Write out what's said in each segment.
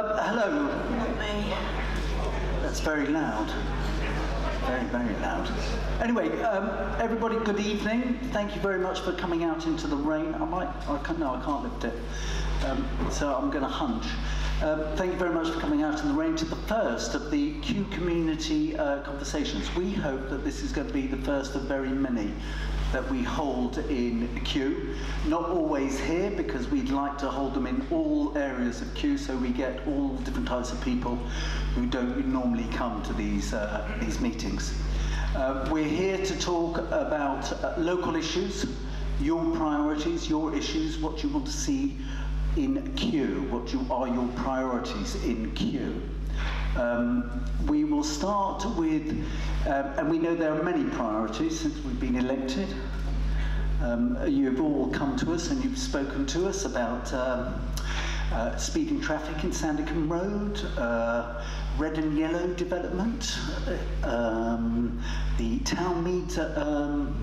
Hello. That's very loud. Very, very loud. Anyway, everybody, good evening. Thank you very much for coming out into the rain. No, I can't lift it. So I'm going to hunch. Thank you very much for coming out in the rain to the first of the Kew Community Conversations. We hope that this is going to be the first of very many that we hold in Kew. Not always here, because we'd like to hold them in all areas of Kew, so we get all different types of people who don't normally come to these meetings. We're here to talk about local issues, your priorities, your issues, what you want to see in Kew, what are your priorities in Kew. We will start with, and we know there are many priorities since we've been elected. You've all come to us and you've spoken to us about speeding traffic in Sandicombe Road, red and yellow development, the Townmead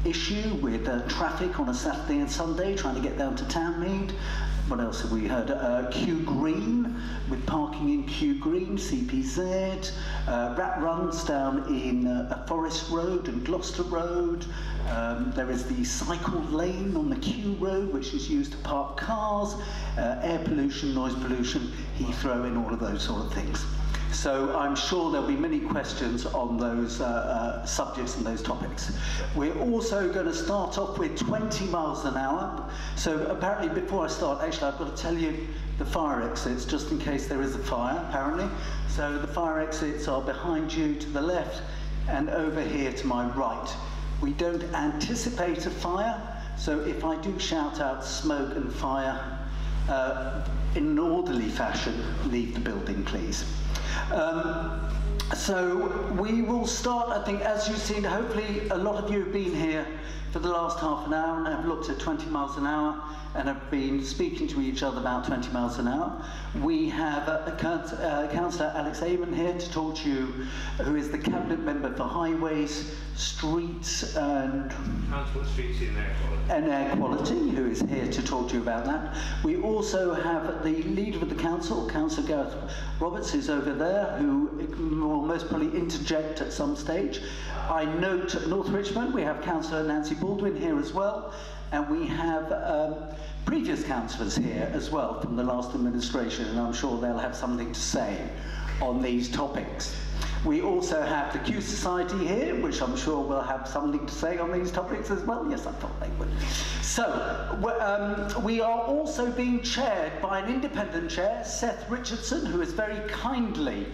issue with traffic on a Saturday and Sunday, trying to get down to Townmead. What else have we heard? Kew Green, with parking in Kew Green, CPZ, rat runs down in Forest Road and Gloucester Road. There is the cycle lane on the Kew Road, which is used to park cars, air pollution, noise pollution, Heathrow, and all of those sort of things. So I'm sure there'll be many questions on those subjects and those topics. We're also going to start off with 20 miles an hour. So apparently, before I start, actually I've got to tell you the fire exits, just in case there is a fire, apparently. So the fire exits are behind you to the left and over here to my right. We don't anticipate a fire, so if I do shout out smoke and fire, in an orderly fashion, leave the building, please. So we will start, I think, as you've seen, hopefully a lot of you have been here for the last half an hour and have looked at 20 miles an hour and have been speaking to each other about 20 miles an hour. We have Councillor Alex Amon here to talk to you, who is the Cabinet Member for Highways, Streets and Transport, Streets and Air Quality, who is here to talk to you about that. We also have the Leader of the Council, Councillor Gareth Roberts, who's over there, who will most probably interject at some stage. I note at North Richmond we have Councillor Nancy Baldwin here as well, and we have previous councillors here as well from the last administration, and I'm sure they'll have something to say on these topics. We also have the Kew Society here, which I'm sure will have something to say on these topics as well. Yes, I thought they would. So, we are also being chaired by an independent chair, Seth Richardson, who has very kindly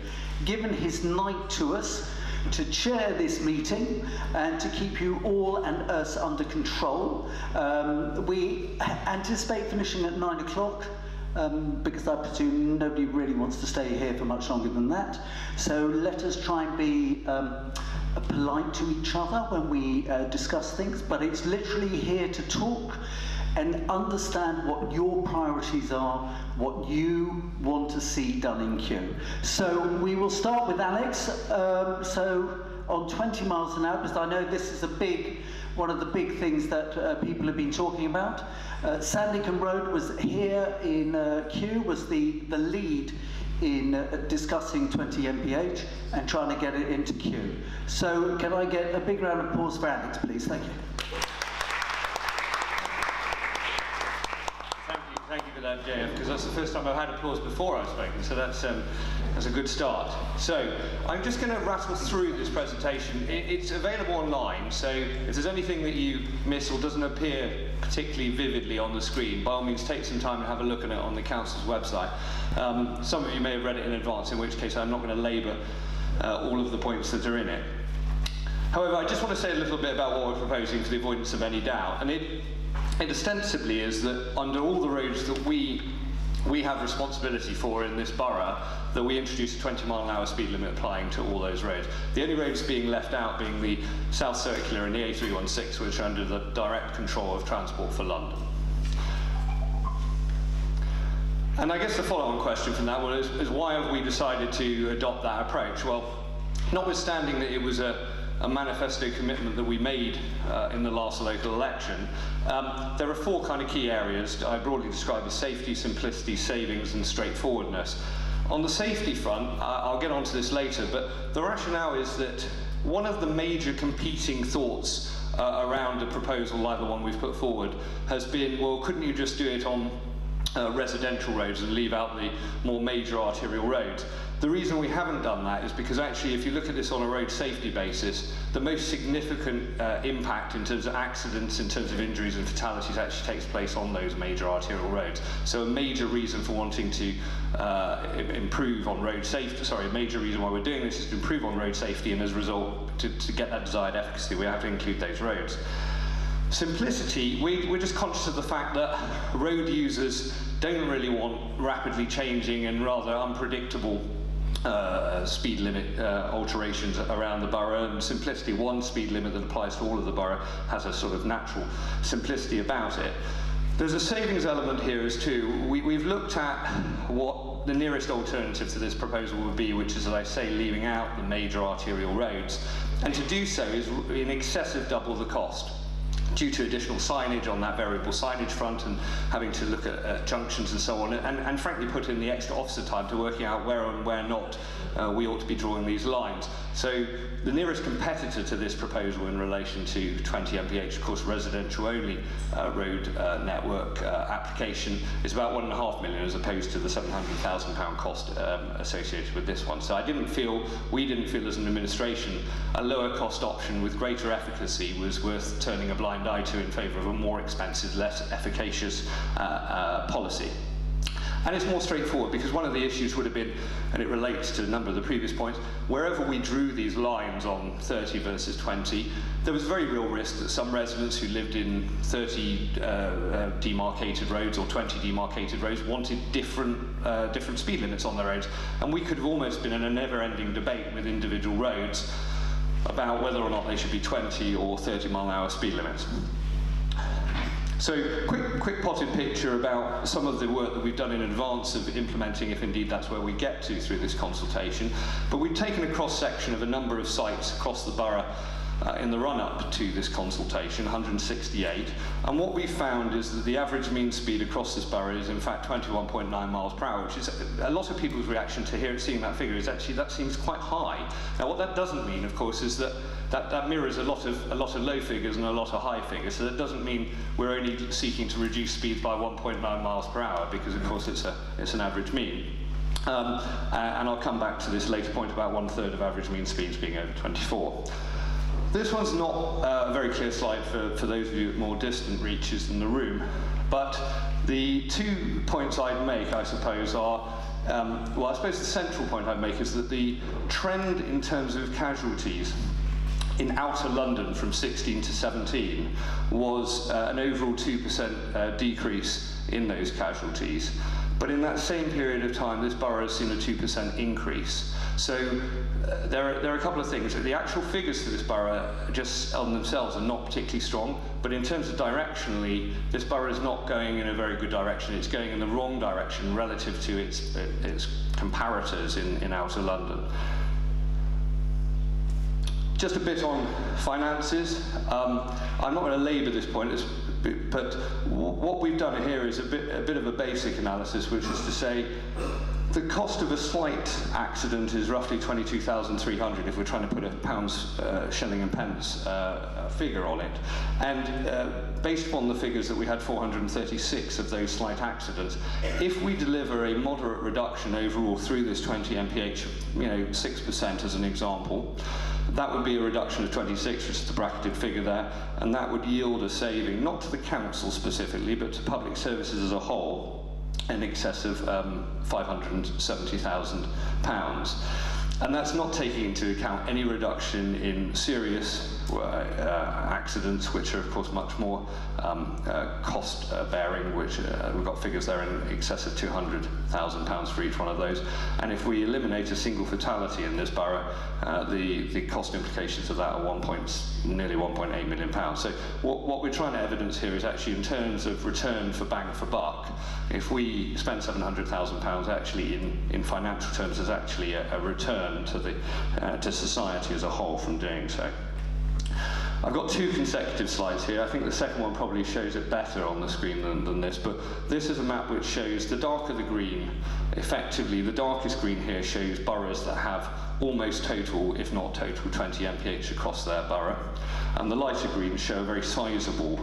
given his night to us to chair this meeting and to keep you all and us under control. We anticipate finishing at 9 o'clock. Because I presume nobody really wants to stay here for much longer than that. So let us try and be polite to each other when we discuss things, but it's literally here to talk and understand what your priorities are, what you want to see done in Kew. So we will start with Alex. So on 20 miles an hour, because I know this is one of the big things that people have been talking about. Sandicombe Road was here in Kew, was the lead in discussing 20 mph and trying to get it into Kew. So can I get a big round of applause for Alex, please? Thank you. Thank you for that, JF, because that's the first time I've had applause before I've spoken, so that's a good start. So, I'm just going to rattle through this presentation. It's available online, so if there's anything that you miss or doesn't appear particularly vividly on the screen, by all means take some time and have a look at it on the Council's website. Some of you may have read it in advance, in which case I'm not going to labour all of the points that are in it. However, I just want to say a little bit about what we're proposing for the avoidance of any doubt, and it ostensibly is that under all the roads that we have responsibility for in this borough, that we introduce a 20-mile-an-hour speed limit applying to all those roads. The only roads being left out being the South Circular and the A316, which are under the direct control of Transport for London. And I guess the follow-on question from that is why have we decided to adopt that approach? Well, notwithstanding that it was a manifesto commitment that we made in the last local election, there are four kind of key areas I broadly describe as safety, simplicity, savings and straightforwardness. On the safety front, I'll get onto this later, but the rationale is that one of the major competing thoughts around a proposal like the one we've put forward has been, well, couldn't you just do it on residential roads and leave out the more major arterial roads? The reason we haven't done that is because actually, if you look at this on a road safety basis, the most significant impact in terms of accidents, in terms of injuries and fatalities, actually takes place on those major arterial roads. So a major reason for wanting to improve on road safety, sorry, a major reason why we're doing this is to improve on road safety, and as a result, to get that desired efficacy, we have to include those roads. Simplicity, we're just conscious of the fact that road users don't really want rapidly changing and rather unpredictable speed limit alterations around the borough, and simplicity, one speed limit that applies to all of the borough, has a sort of natural simplicity about it. There's a savings element here as too. We've looked at what the nearest alternative to this proposal would be, which is, as I say, leaving out the major arterial roads, and to do so is in excess of double the cost, due to additional signage on that variable signage front and having to look at junctions and so on, and frankly put in the extra officer time to working out where and where not we ought to be drawing these lines. So the nearest competitor to this proposal in relation to 20 mph, of course, residential only road network application, is about £1.5 million as opposed to the £700,000 cost associated with this one. So we didn't feel as an administration a lower cost option with greater efficacy was worth turning a blind eye to in favour of a more expensive, less efficacious policy. And it's more straightforward, because one of the issues would have been, and it relates to a number of the previous points, wherever we drew these lines on 30 versus 20, there was very real risk that some residents who lived in 30 demarcated roads or 20 demarcated roads wanted different speed limits on their roads. And we could have almost been in a never-ending debate with individual roads about whether or not they should be 20 or 30-mile-an-hour speed limits. So, quick potted picture about some of the work that we've done in advance of implementing, if indeed that's where we get to through this consultation. But we've taken a cross-section of a number of sites across the borough in the run-up to this consultation, 168, and what we found is that the average mean speed across this borough is in fact 21.9 miles per hour, which is a lot of people's reaction to seeing that figure is actually that seems quite high. Now what that doesn't mean, of course, is that mirrors a lot of low figures and a lot of high figures, so that doesn't mean we're only seeking to reduce speeds by 1.9 miles per hour, because of course it's an average mean. And I'll come back to this later point about 1/3 of average mean speeds being over 24. This one's not a very clear slide for those of you with more distant reaches in the room, but the 2 points I'd make, I suppose, are, well, I suppose the central point I'd make is that the trend in terms of casualties in outer London from 16 to 17 was an overall 2% decrease in those casualties. But in that same period of time, this borough has seen a 2% increase. So there are a couple of things. The actual figures for this borough just on themselves are not particularly strong, but in terms of directionally, this borough is not going in a very good direction. It's going in the wrong direction relative to its comparators in outer London. Just a bit on finances. I'm not going to labour this point, but what we've done here is a bit of a basic analysis, which is to say the cost of a slight accident is roughly 22,300 if we're trying to put a pounds, shilling and pence figure on it. And based upon the figures that we had 436 of those slight accidents, if we deliver a moderate reduction overall through this 20 mph, 6% as an example, that would be a reduction of 26, which is the bracketed figure there, and that would yield a saving, not to the council specifically, but to public services as a whole, in excess of £570,000. And that's not taking into account any reduction in serious accidents, which are of course much more cost-bearing, which we've got figures there in excess of £200,000 for each one of those. And if we eliminate a single fatality in this borough, the cost implications of that are nearly £1.8 million. So what we're trying to evidence here is actually in terms of return for bang for buck. If we spend £700,000, actually in financial terms, there's actually a return to society as a whole from doing so. I've got two consecutive slides here. I think the second one probably shows it better on the screen than this, but this is a map which shows the darker the green, effectively the darkest green here shows boroughs that have almost total, if not total, 20 mph across their borough. And the lighter greens show a very sizable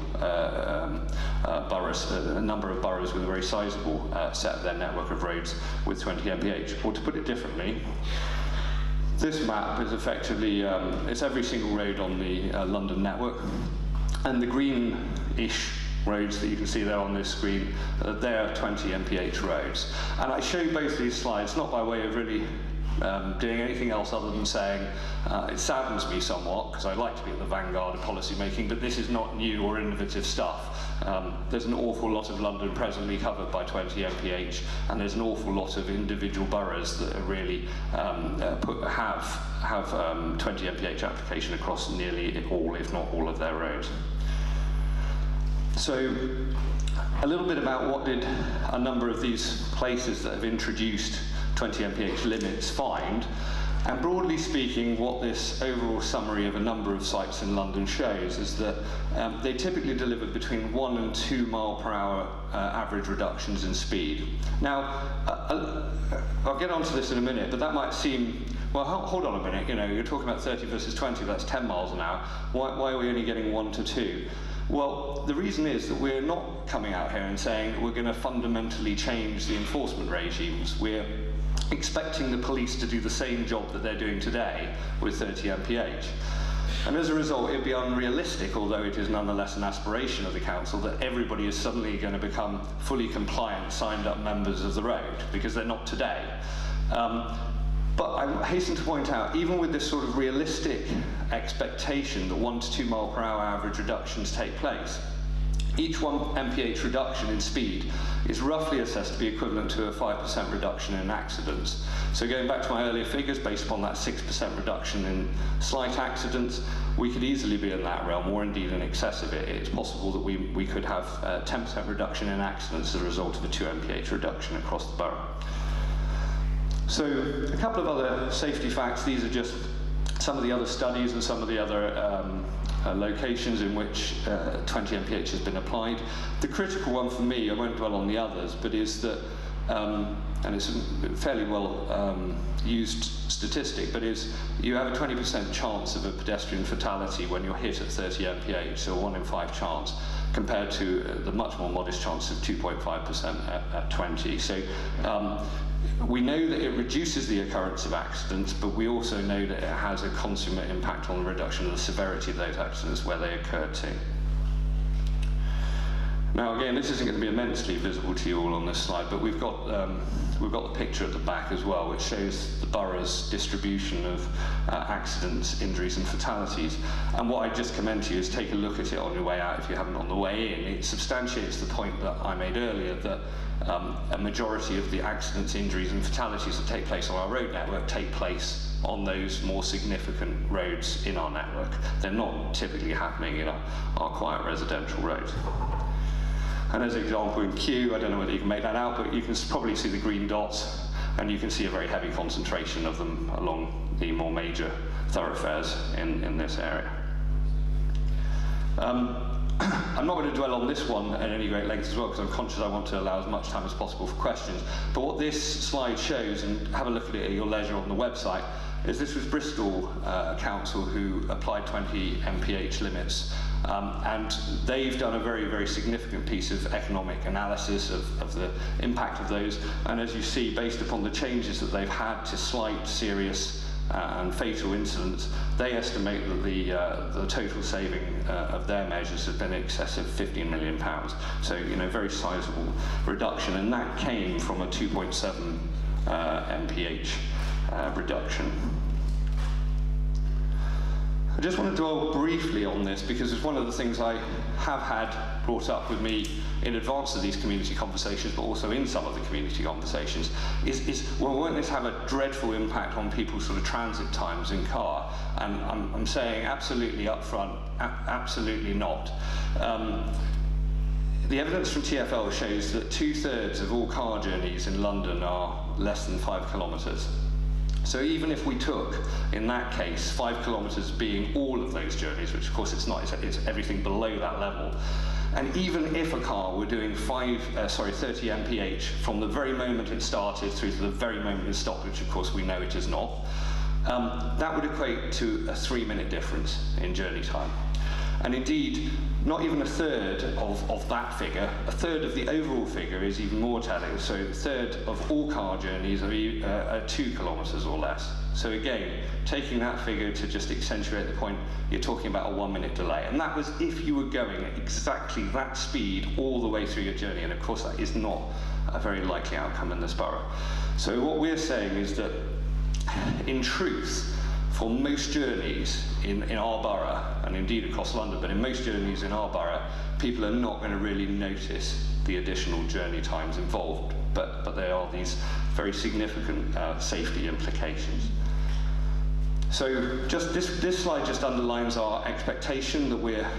boroughs, a number of boroughs with a very sizable set of their network of roads with 20 mph. Or to put it differently, this map is effectively, it's every single road on the London network, and the greenish roads that you can see there on this screen, they're 20 mph roads. And I show both these slides not by way of really doing anything else other than saying it saddens me somewhat, because I like to be at the vanguard of policy making, but this is not new or innovative stuff. There's an awful lot of London presently covered by 20 mph, and there's an awful lot of individual boroughs that are really have 20 mph application across nearly all, if not all, of their roads. So a little bit about what did a number of these places that have introduced 20 mph limits find, and broadly speaking what this overall summary of a number of sites in London shows is that they typically deliver between 1 and 2 mile per hour average reductions in speed. Now I'll get onto this in a minute, but that might seem, well, hold on a minute, you know, you're talking about 30 versus 20, that's 10 miles an hour, why are we only getting 1 to 2? Well, the reason is that we're not coming out here and saying that we're going to fundamentally change the enforcement regimes. We're expecting the police to do the same job that they're doing today with 30 mph. And as a result, it would be unrealistic, although it is nonetheless an aspiration of the council, that everybody is suddenly going to become fully compliant, signed up members of the road, because they're not today. But I hasten to point out, even with this sort of realistic expectation that 1 to 2 mile per hour average reductions take place, each 1 mph reduction in speed is roughly assessed to be equivalent to a 5% reduction in accidents. So going back to my earlier figures, based upon that 6% reduction in slight accidents, we could easily be in that realm, or indeed in excess of it. It's possible that we could have a 10% reduction in accidents as a result of a 2 mph reduction across the borough. So a couple of other safety facts. These are just some of the other studies and some of the other locations in which 20 mph has been applied. The critical one for me, I won't dwell on the others, but is that, and it's a fairly well used statistic, but is you have a 20% chance of a pedestrian fatality when you're hit at 30 mph, so a 1 in 5 chance, compared to the much more modest chance of 2.5% at 20. So we know that it reduces the occurrence of accidents, but we also know that it has a consummate impact on the reduction of the severity of those accidents where they occurred to. Now again, this isn't going to be immensely visible to you all on this slide, but we've got the picture at the back as well, which shows the borough's distribution of accidents, injuries and fatalities. And what I just commend to you is take a look at it on your way out if you haven't on the way in. It substantiates the point that I made earlier, that a majority of the accidents, injuries and fatalities that take place on our road network take place on those more significant roads in our network. They're not typically happening in our quiet residential roads. And as an example in Kew, I don't know whether you can make that out, but you can probably see the green dots, and you can see a very heavy concentration of them along the more major thoroughfares in this area. I'm not going to dwell on this one at any great length as well, because I'm conscious I want to allow as much time as possible for questions. But what this slide shows, and have a look at it at your leisure on the website, is this was Bristol Council who applied 20 mph limits, and they've done a very, very significant piece of economic analysis of the impact of those. And as you see, based upon the changes that they've had to slight, serious and fatal incidents, they estimate that the total saving of their measures has been in excess of £15 million. So, you know, very sizable reduction, and that came from a 2.7 mph reduction. I just want to dwell briefly on this because it's one of the things I have had brought up with me in advance of these community conversations, but also in some of the community conversations, well, won't this have a dreadful impact on people's sort of transit times in car? And I'm saying absolutely up front, absolutely not. The evidence from TfL shows that 2/3 of all car journeys in London are less than 5 kilometres. So even if we took, in that case, 5 kilometres being all of those journeys, which of course it's not, it's everything below that level, and even if a car were doing 30 mph from the very moment it started through to the very moment it stopped, which of course we know it is not, that would equate to a 3-minute difference in journey time. And indeed, not even a third of that figure, a third of the overall figure is even more telling. So a third of all car journeys are 2 kilometres or less. So again, taking that figure to just accentuate the point, you're talking about a 1-minute delay. And that was if you were going at exactly that speed all the way through your journey. And of course, that is not a very likely outcome in this borough. So what we're saying is that, in truth, for most journeys in our borough, and indeed across London, but in most journeys in our borough, people are not going to really notice the additional journey times involved, but there are these very significant safety implications. So just this slide just underlines our expectation that we're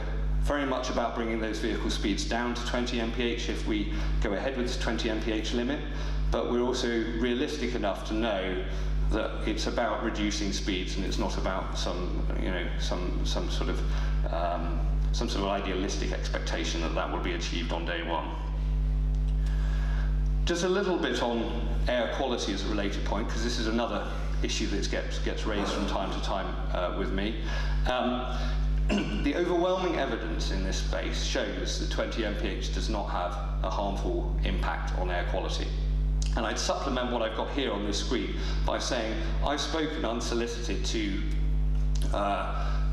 very much about bringing those vehicle speeds down to 20 mph if we go ahead with the 20 mph limit, but we're also realistic enough to know that it's about reducing speeds and it's not about some sort of idealistic expectation that will be achieved on day one. Just a little bit on air quality as a related point, because this is another issue that gets raised from time to time with me. The overwhelming evidence in this space shows that 20 mph does not have a harmful impact on air quality. And I'd supplement what I've got here on this screen by saying I've spoken unsolicited to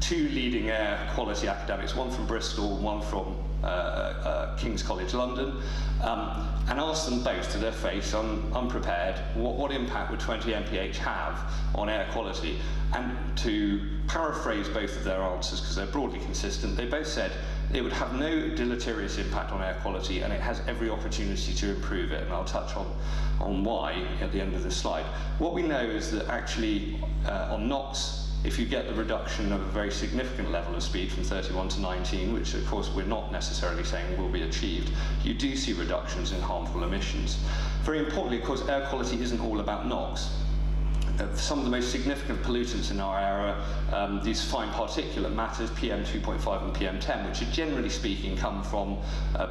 2 leading air quality academics, one from Bristol, one from King's College London, and asked them both to their face, unprepared, what impact would 20 mph have on air quality? And to paraphrase both of their answers, because they're broadly consistent, they both said it would have no deleterious impact on air quality and it has every opportunity to improve it, and I'll touch on why at the end of this slide. What we know is that actually on NOx, if you get the reduction of a very significant level of speed from 31 to 19, which of course we're not necessarily saying will be achieved, you do see reductions in harmful emissions. Very importantly, of course, air quality isn't all about NOx. Some of the most significant pollutants in our area, these fine particulate matters, PM2.5 and PM10, which are generally speaking come from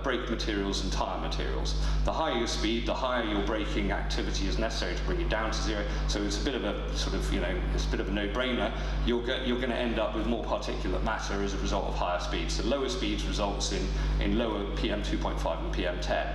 brake materials and tyre materials. The higher your speed, the higher your braking activity is necessary to bring you down to zero. So it's a bit of a sort of, it's a bit of a no-brainer. You're going to end up with more particulate matter as a result of higher speeds. So lower speeds results in lower PM2.5 and PM10.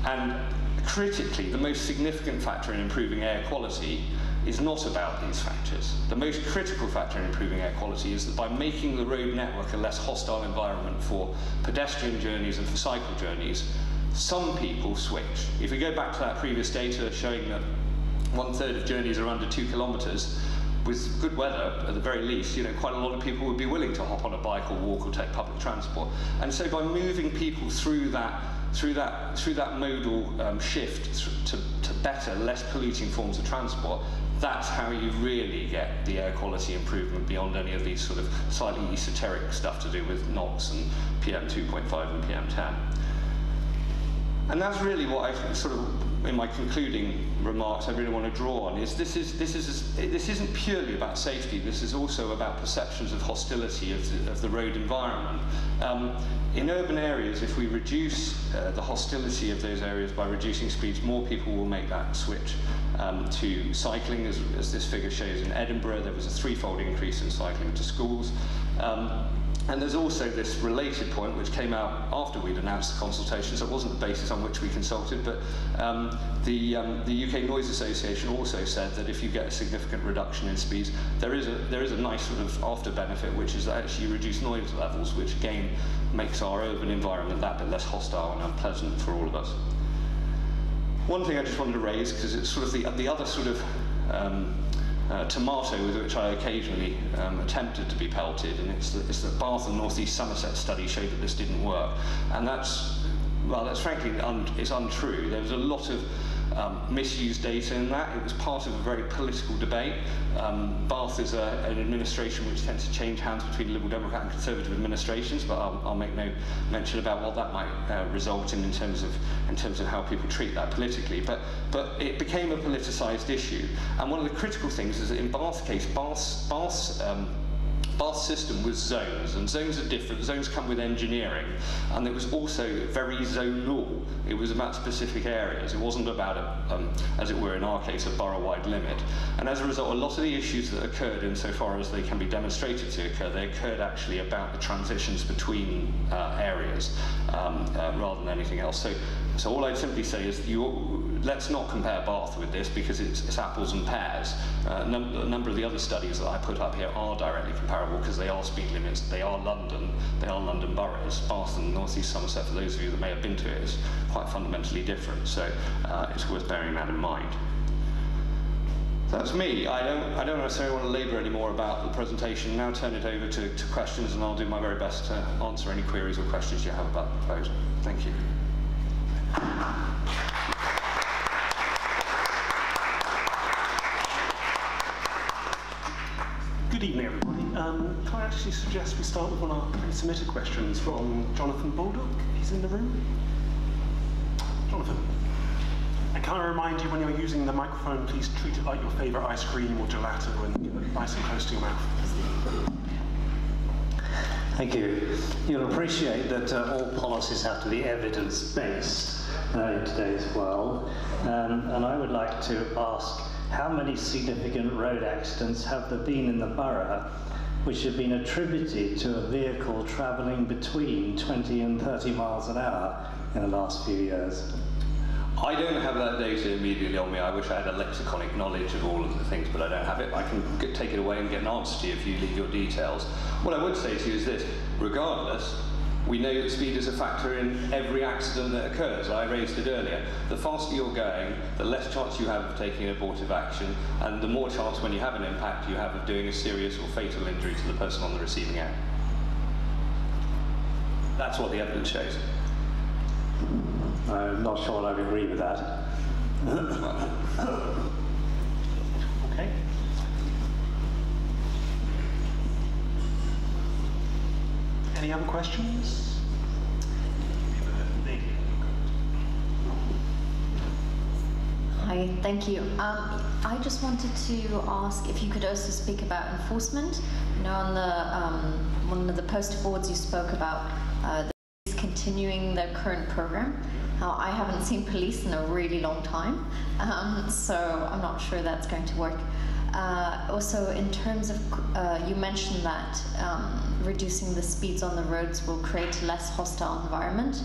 And critically, the most significant factor in improving air quality is not about these factors. The most critical factor in improving air quality is that by making the road network a less hostile environment for pedestrian journeys and for cycle journeys, some people switch. If we go back to that previous data showing that 1/3 of journeys are under 2 kilometres, with good weather, at the very least, quite a lot of people would be willing to hop on a bike or walk or take public transport. And so by moving people through that modal shift to better, less polluting forms of transport, that's how you really get the air quality improvement beyond any of these sort of slightly esoteric stuff to do with NOx and PM2.5 and PM10. And that's really what I sort of, in my concluding remarks, I really want to draw on, is this isn't purely about safety, this is also about perceptions of hostility of the road environment. In urban areas, if we reduce the hostility of those areas by reducing speeds, more people will make that switch to cycling. As this figure shows, in Edinburgh, there was a 3-fold increase in cycling to schools. And there's also this related point which came out after we'd announced the consultation, so it wasn't the basis on which we consulted, but the UK Noise Association also said that if you get a significant reduction in speeds, there is a nice sort of after benefit, which is that actually you reduce noise levels, which again makes our urban environment that bit less hostile and unpleasant for all of us. One thing I just wanted to raise, because it's sort of the other sort of tomato with which I occasionally attempted to be pelted, and it's that Bath and North East Somerset study showed that this didn't work, and that's frankly it's untrue. There was a lot of misused data in that. It was part of a very political debate. Bath is an administration which tends to change hands between Liberal Democrat and Conservative administrations, but I'll make no mention about what that might result in terms of how people treat that politically. But it became a politicised issue. And one of the critical things is that in Bath's case, Bath's system was zones, and zones are different. Zones come with engineering, and it was also very zonal. It was about specific areas. It wasn't about, as it were in our case, a borough-wide limit. And as a result, a lot of the issues that occurred, insofar as they can be demonstrated to occur, they occurred actually about the transitions between areas rather than anything else. So all I'd simply say is let's not compare Bath with this, because it's apples and pears. A number of the other studies that I put up here are directly comparable, because they are speed limits, they are London boroughs. Bath and North East Somerset, for those of you that may have been to it, is quite fundamentally different, so it's worth bearing that in mind. That's me. I don't necessarily want to labour any more about the presentation. Now turn it over to questions, and I'll do my very best to answer any queries or questions you have about the proposal. Thank you. Good evening, everybody. Can I actually suggest we start with one of our pre-submitted questions from Jonathan Baldock, if he's in the room? Jonathan. And can I remind you, when you're using the microphone, please treat it like your favourite ice cream or gelato and get it nice and close to your mouth. Thank you. You'll appreciate that all policies have to be evidence-based in today's world. And I would like to ask, how many significant road accidents have there been in the borough which have been attributed to a vehicle travelling between 20 and 30 miles an hour in the last few years? I don't have that data immediately on me. I wish I had a lexiconic knowledge of all of the things, but I don't have it. I can take it away and get an answer to you if you leave your details. What I would say to you is this: regardless, we know that speed is a factor in every accident that occurs. I raised it earlier. The faster you're going, the less chance you have of taking abortive action, and the more chance, when you have an impact, you have of doing a serious or fatal injury to the person on the receiving end. That's what the evidence shows. I'm not sure I agree with that. Okay. Any other questions? Hi, thank you. I just wanted to ask if you could also speak about enforcement. You know, on the one of the poster boards you spoke about the police continuing their current program. I haven't seen police in a really long time, so I'm not sure that's going to work. Also, in terms of, you mentioned that reducing the speeds on the roads will create a less hostile environment,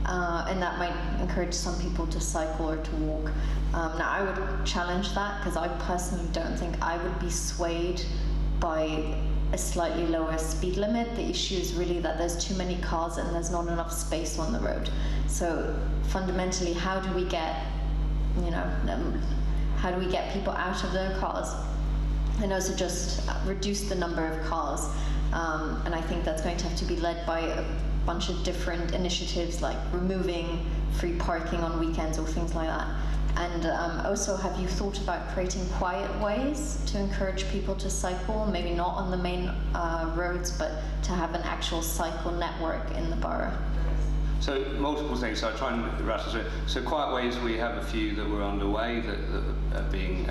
and that might encourage some people to cycle or to walk. Now, I would challenge that, because I personally don't think I would be swayed by a slightly lower speed limit. The issue is really that there's too many cars and there's not enough space on the road. So fundamentally, how do we get, how do we get people out of their cars? And also just reduce the number of cars. And I think that's going to have to be led by a bunch of different initiatives, like removing free parking on weekends or things like that. And also, have you thought about creating quiet ways to encourage people to cycle, maybe not on the main roads, but to have an actual cycle network in the borough? So multiple things, so I try and rattle through. So quiet ways, we have a few that were underway that are being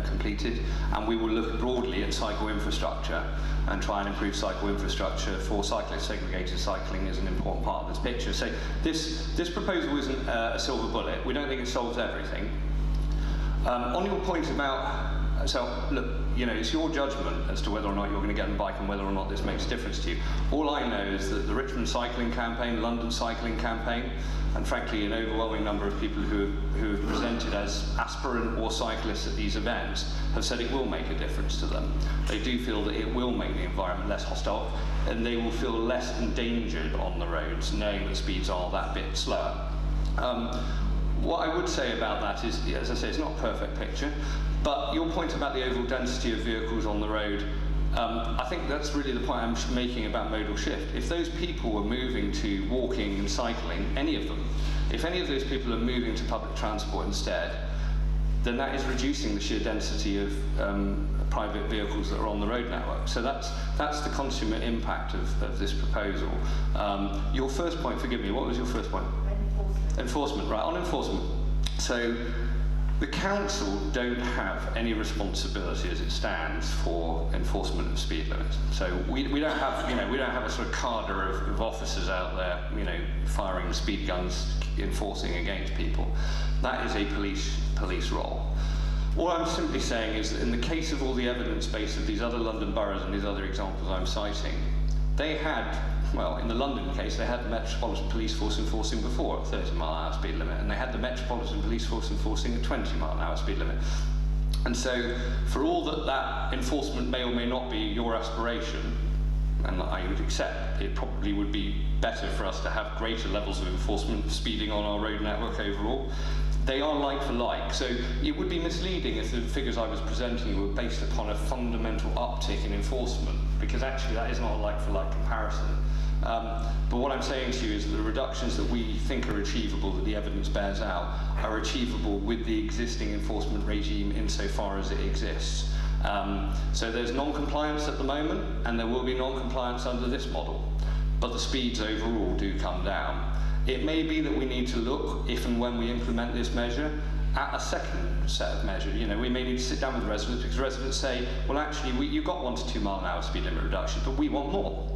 completed, and we will look broadly at cycle infrastructure and try and improve cycle infrastructure for cyclists. Segregated cycling is an important part of this picture. So this proposal isn't a silver bullet. We don't think it solves everything. On your point about, so look, it's your judgment as to whether or not you're going to get on the bike and whether or not this makes a difference to you. All I know is that the Richmond cycling campaign, London cycling campaign, and frankly an overwhelming number of people who have presented as aspirant or cyclists at these events have said it will make a difference to them. They do feel that it will make the environment less hostile, and they will feel less endangered on the roads, knowing that speeds are that bit slower. What I would say about that is, as I say, it's not a perfect picture, but your point about the overall density of vehicles on the road I think that's really the point I'm making about modal shift. If those people were moving to walking and cycling, any of them, if any of those people are moving to public transport instead, then that is reducing the sheer density of private vehicles that are on the road network. So that's the consumer impact of this proposal. Your first point, forgive me, what was your first point? Enforcement, right, on enforcement. So the council don't have any responsibility as it stands for enforcement of speed limits. So we don't have, we don't have a sort of cadre of officers out there, firing speed guns, enforcing against people. That is a police role. All I'm simply saying is that in the case of all the evidence base of these other London boroughs and these other examples I'm citing, they had, well, in the London case, they had the Metropolitan Police Force enforcing before a 30-mile-an-hour speed limit, and they had the Metropolitan Police Force enforcing a 20-mile-an-hour speed limit. And so, for all that enforcement may or may not be your aspiration, and I would accept it probably would be better for us to have greater levels of enforcement speeding on our road network overall, they are like for like. So it would be misleading if the figures I was presenting were based upon a fundamental uptick in enforcement, because actually that is not a like for like comparison. But what I'm saying to you is that the reductions that we think are achievable, that the evidence bears out, are achievable with the existing enforcement regime insofar as it exists. So there's non-compliance at the moment, and there will be non-compliance under this model, but the speeds overall do come down. It may be that we need to look, if and when we implement this measure, at a second set of measures. We may need to sit down with residents, because residents say, well, actually, you've got 1 to 2 mile an hour speed limit reduction, but we want more.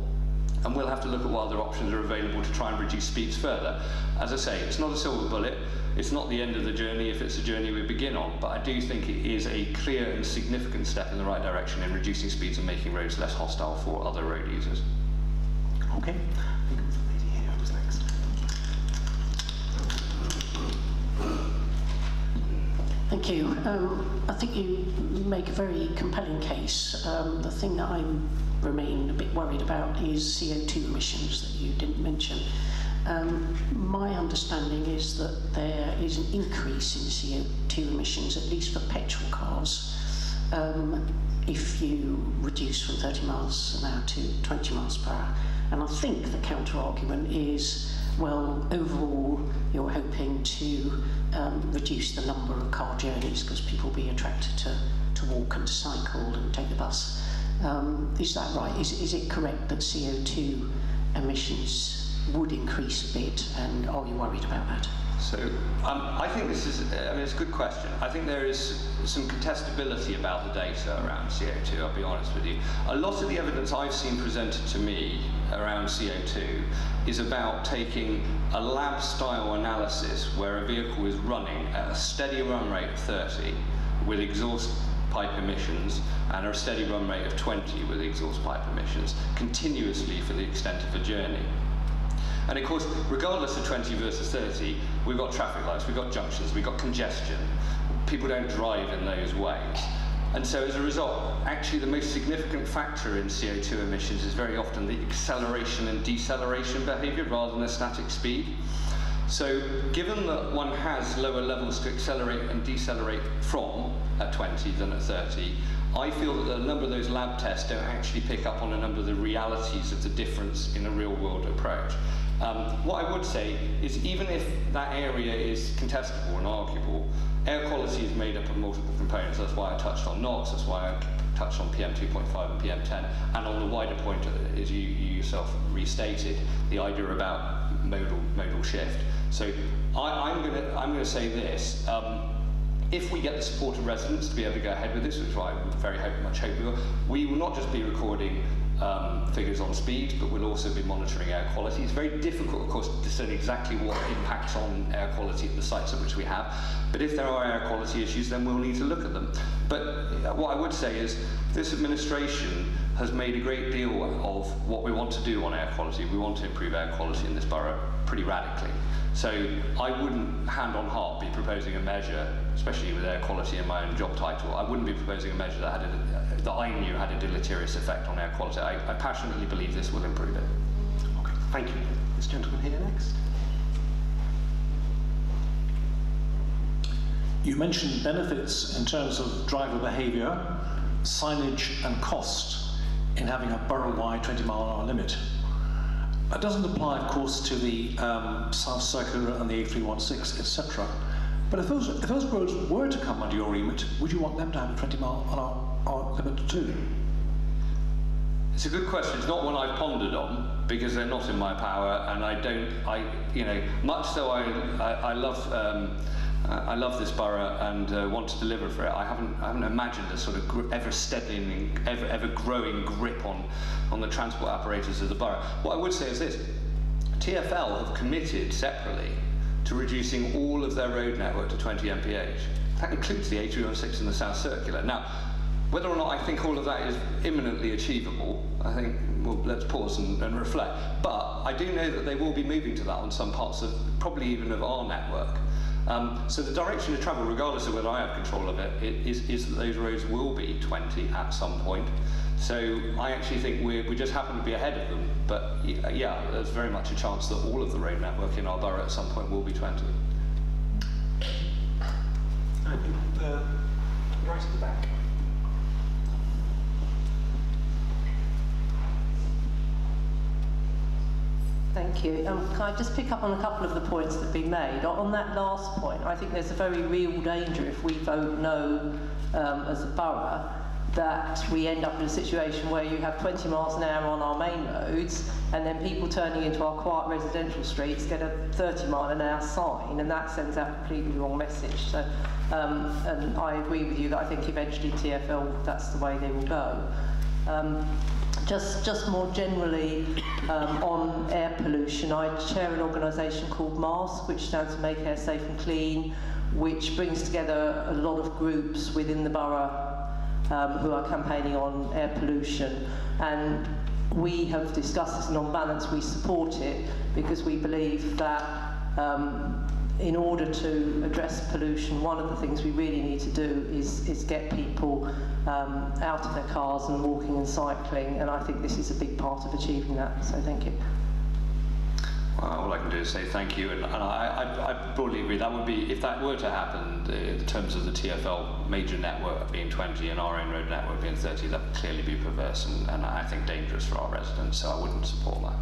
And we'll have to look at what other options are available to try and reduce speeds further. As I say, it's not a silver bullet. It's not the end of the journey if it's a journey we begin on, but I do think it is a clear and significant step in the right direction in reducing speeds and making roads less hostile for other road users. Okay. I think it was the lady here who was next. Thank you. I think you make a very compelling case. The thing that I remain a bit worried about is CO2 emissions that you didn't mention. My understanding is that there is an increase in CO2 emissions, at least for petrol cars, if you reduce from 30 miles an hour to 20 miles per hour. And I think the counter-argument is, well, overall, you're hoping to reduce the number of car journeys because people will be attracted to walk and to cycle and take the bus. Is that right? Is it correct that CO2 emissions would increase a bit, and are you worried about that? So I think this is, it's a good question. I think there is some contestability about the data around CO2, I'll be honest with you. A lot of the evidence I've seen presented to me around CO2 is about taking a lab-style analysis where a vehicle is running at a steady run rate of 30 with exhaust pipe emissions and a steady run rate of 20 with exhaust pipe emissions continuously for the extent of a journey. And of course, regardless of 20 versus 30, we've got traffic lights, we've got junctions, we've got congestion. People don't drive in those ways. And so as a result, actually the most significant factor in CO2 emissions is very often the acceleration and deceleration behaviour rather than the static speed. So given that one has lower levels to accelerate and decelerate from at 20 than at 30, I feel that a number of those lab tests don't actually pick up on a number of the realities of the difference in a real-world approach. What I would say is, even if that area is contestable and arguable, air quality is made up of multiple components. That's why I touched on NOx, that's why I touched on PM2.5 and PM10, and on the wider point, as you yourself restated, the idea about modal shift. So I'm going to say this. If we get the support of residents to be able to go ahead with this, which I very much hope we will not just be recording figures on speed, but we'll also be monitoring air quality. It's very difficult, of course, to discern exactly what impacts on air quality at the sites at which we have. But if there are air quality issues, then we'll need to look at them. But what I would say is this administration has made a great deal of what we want to do on air quality. We want to improve air quality in this borough pretty radically. So I wouldn't, hand on heart, be proposing a measure, especially with air quality in my own job title, I wouldn't be proposing a measure that I knew had a deleterious effect on air quality. I passionately believe this will improve it. Okay, thank you. This gentleman here next. You mentioned benefits in terms of driver behaviour, signage and cost. in having a borough-wide 20-mile-an-hour limit. That doesn't apply, of course, to the South Circular and the A316, etc. But if those roads were to come under your remit, would you want them to have a 20-mile-an-hour limit too? It's a good question. It's not one I've pondered on because they're not in my power, and much though I love this borough and want to deliver for it, I haven't imagined a sort of ever steadying, ever growing grip on the transport apparatus of the borough. What I would say is this: TfL have committed separately to reducing all of their road network to 20 mph. That includes the A316 and the South Circular. Now, whether or not I think all of that is imminently achievable, I think, well, let's pause and reflect. But I do know that they will be moving to that on some parts of, probably even of our network. So the direction of travel, regardless of whether I have control of it, is that those roads will be 20 at some point. So I actually think we just happen to be ahead of them. But yeah, there's very much a chance that all of the road network in our borough at some point will be 20. I think right at the back. Thank you. Can I just pick up on a couple of the points that have been made? On that last point, I think there's a very real danger if we vote no as a borough, that we end up in a situation where you have 20 miles an hour on our main roads, and then people turning into our quiet residential streets get a 30-mile-an-hour sign, and that sends out a completely wrong message. So, and I agree with you that I think eventually TfL, that's the way they will go. Just more generally on air pollution, I chair an organisation called MASK, which stands for Make Air Safe and Clean, which brings together a lot of groups within the borough who are campaigning on air pollution. And we have discussed this, and on balance we support it because we believe that in order to address pollution, one of the things we really need to do is get people out of their cars and walking and cycling, and I think this is a big part of achieving that, so thank you. Well, all I can do is say thank you, and I broadly agree. That would be, if that were to happen, in terms of the TfL major network being 20 and our own road network being 30, that would clearly be perverse and I think dangerous for our residents, so I wouldn't support that.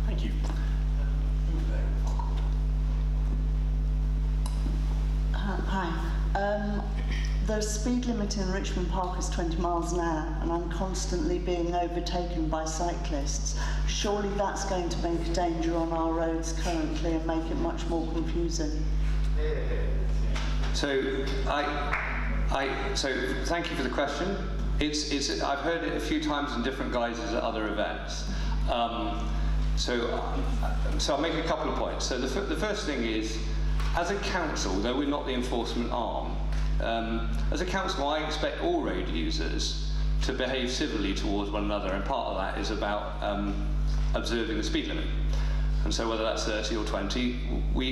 Thank you. Hi. The speed limit in Richmond Park is 20 miles an hour, and I'm constantly being overtaken by cyclists. Surely that's going to make a danger on our roads currently and make it much more confusing. So, so thank you for the question. I've heard it a few times in different guises at other events. So I'll make a couple of points. So the first thing is, as a council, though we're not the enforcement arm, as a council I expect all road users to behave civilly towards one another, and part of that is about observing the speed limit. And so whether that's 30 or 20,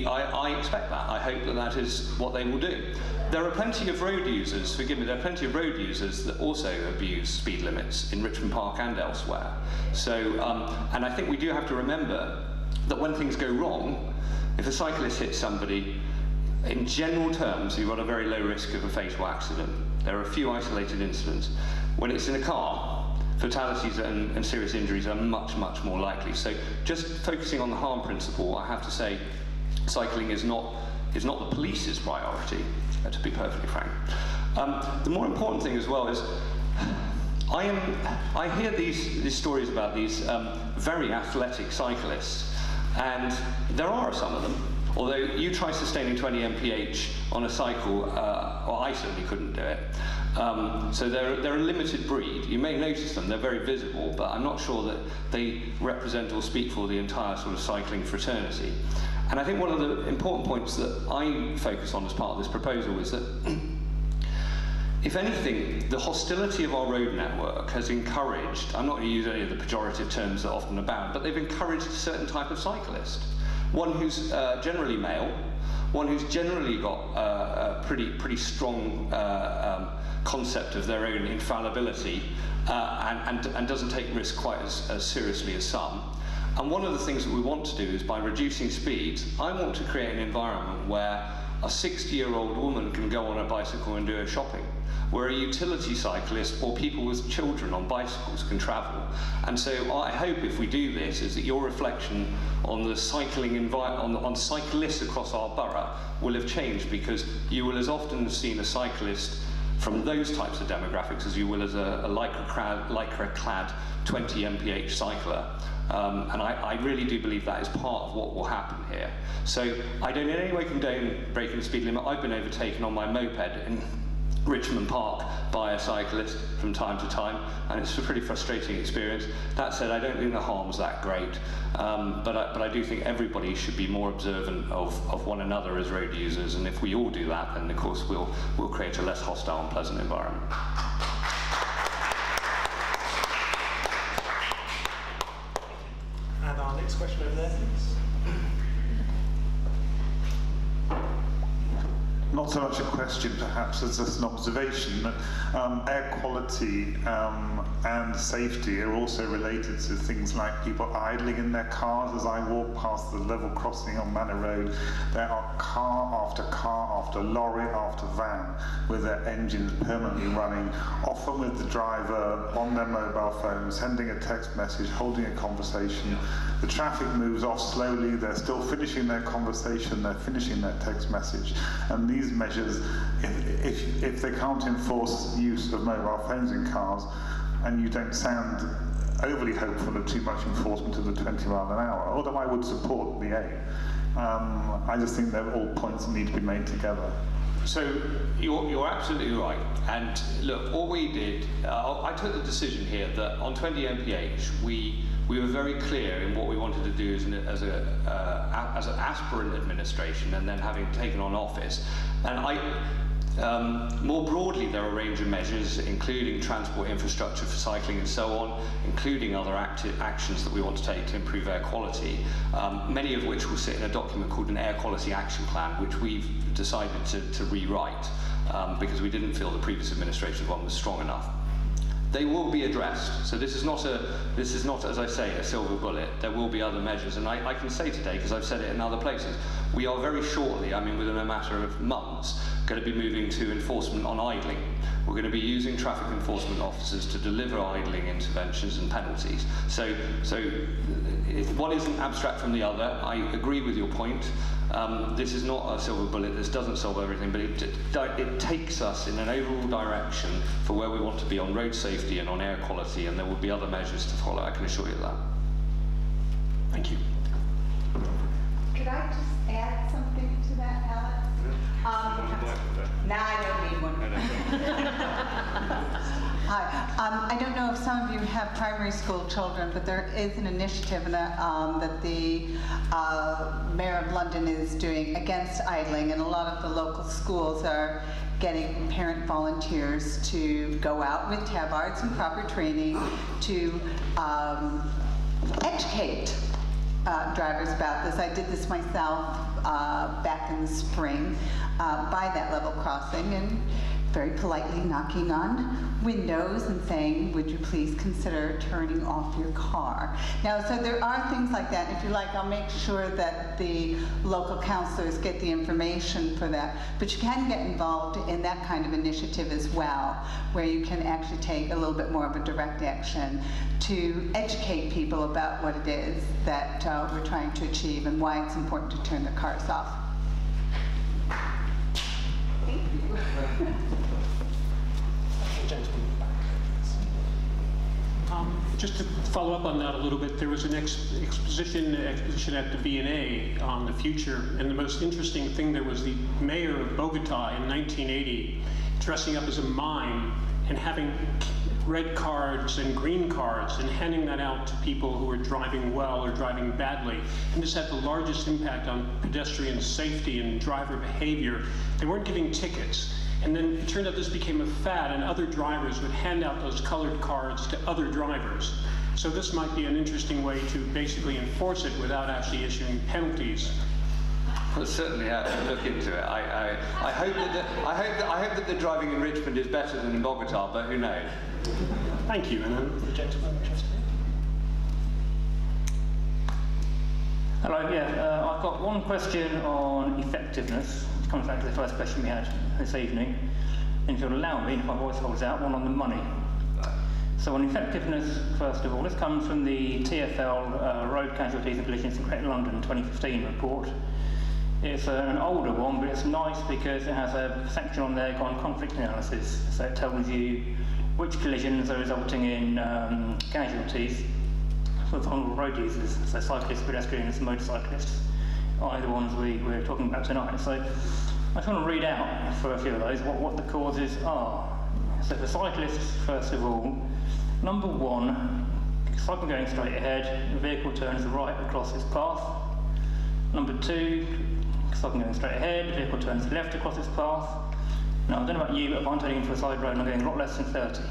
I expect that. I hope that that is what they will do. There are plenty of road users, forgive me, there are plenty of road users that also abuse speed limits in Richmond Park and elsewhere. So, and I think we do have to remember that when things go wrong, if a cyclist hits somebody, in general terms, you've got a very low risk of a fatal accident. There are a few isolated incidents. When it's in a car, fatalities and serious injuries are much, much more likely. So just focusing on the harm principle, I have to say cycling is not the police's priority, to be perfectly frank. The more important thing as well is I hear these stories about these very athletic cyclists, and there are some of them. Although you try sustaining 20 mph on a cycle, well, I certainly couldn't do it. So they're a limited breed. You may notice them, they're very visible, but I'm not sure that they represent or speak for the entire sort of cycling fraternity. And I think one of the important points that I focus on as part of this proposal is that, if anything, the hostility of our road network has encouraged, I'm not going to use any of the pejorative terms that often abound, but they've encouraged a certain type of cyclist. One who's generally male, one who's generally got a pretty strong concept of their own infallibility and doesn't take risk quite as seriously as some. And one of the things that we want to do is, by reducing speeds, I want to create an environment where a 60-year-old woman can go on a bicycle and do her shopping. where a utility cyclist or people with children on bicycles can travel. And so I hope if we do this is that your reflection on the cycling on cyclists across our borough will have changed, because you will as often have seen a cyclist from those types of demographics as you will as a lycra-clad 20 mph cycler. And I really do believe that is part of what will happen here. So I don't in any way condone breaking the speed limit. I've been overtaken on my moped in Richmond Park by a cyclist from time to time, and it's a pretty frustrating experience. That said, I don't think the harm's that great, but I do think everybody should be more observant of one another as road users, and if we all do that, then of course we'll create a less hostile and pleasant environment. And our next question over there, please. Not so much a question, perhaps, as just an observation that air quality and safety are also related to things like people idling in their cars. As I walk past the level crossing on Manor Road, there are car after lorry after van with their engines permanently running, often with the driver on their mobile phone, sending a text message, holding a conversation. The traffic moves off slowly, they're still finishing their conversation, they're finishing their text message. And these measures, if they can't enforce use of mobile phones in cars, and you don't sound overly hopeful of too much enforcement of the 20 mile an hour, although I would support the aim, I just think they're all points that need to be made together. So you're absolutely right. And look, all we did, I took the decision here that on 20 mph we were very clear in what we wanted to do as an aspirant administration, and then having taken on office. And more broadly, there are a range of measures, including transport infrastructure for cycling and so on, including other actions that we want to take to improve air quality, many of which will sit in a document called an Air Quality Action Plan, which we've decided to rewrite because we didn't feel the previous administration's one was strong enough. They will be addressed. So this is not, as I say, a silver bullet. There will be other measures, and I can say today, because I've said it in other places, we are very shortly, I mean within a matter of months, going to be moving to enforcement on idling. We're going to be using traffic enforcement officers to deliver idling interventions and penalties. So if one isn't abstract from the other. I agree with your point. This is not a silver bullet. This doesn't solve everything, but it takes us in an overall direction for where we want to be on road safety and on air quality, and there will be other measures to follow, I can assure you of that. Thank you. Could I just add something to that, Alex? No, I don't need one. Hi. I don't know if some of you have primary school children, but there is an initiative that the Mayor of London is doing against idling, and a lot of the local schools are getting parent volunteers to go out with tabards and proper training to educate drivers about this. I did this myself back in the spring by that level crossing, and very politely knocking on windows and saying, would you please consider turning off your car? Now, so there are things like that. If you like, I'll make sure that the local councillors get the information for that. But you can get involved in that kind of initiative as well, where you can actually take a little bit more of a direct action to educate people about what it is that we're trying to achieve and why it's important to turn the cars off. Thank you. Just to follow up on that a little bit, there was an exposition at the V&A on the future, and the most interesting thing there was the mayor of Bogota in 1980 dressing up as a mime and having red cards and green cards and handing that out to people who were driving well or driving badly. And this had the largest impact on pedestrian safety and driver behavior. They weren't giving tickets. And then it turned out this became a fad, and other drivers would hand out those colored cards to other drivers. So this might be an interesting way to basically enforce it without actually issuing penalties. Well, certainly have to look into it. I hope that the driving in Richmond is better than in Bogota, but who knows? Thank you. And then the gentleman just here. Hello, yeah, I've got one question on effectiveness. It comes back to the first question we had this evening. And if you'll allow me, if my voice holds out, one on the money. So on effectiveness, first of all, this comes from the TfL Road Casualties and Collisions in Greater London 2015 report. It's an older one, but it's nice because it has a section on there called conflict analysis. So it tells you which collisions are resulting in casualties for vulnerable road users, so cyclists, pedestrians, motorcyclists, are the ones we're talking about tonight. So I just want to read out for a few of those what the causes are. So for cyclists, first of all, number one, cycle going straight ahead, the vehicle turns right across its path. Number two, cycle going straight ahead, the vehicle turns left across its path. Now I don't know about you, but if I'm turning into a side road and I'm going a lot less than 30.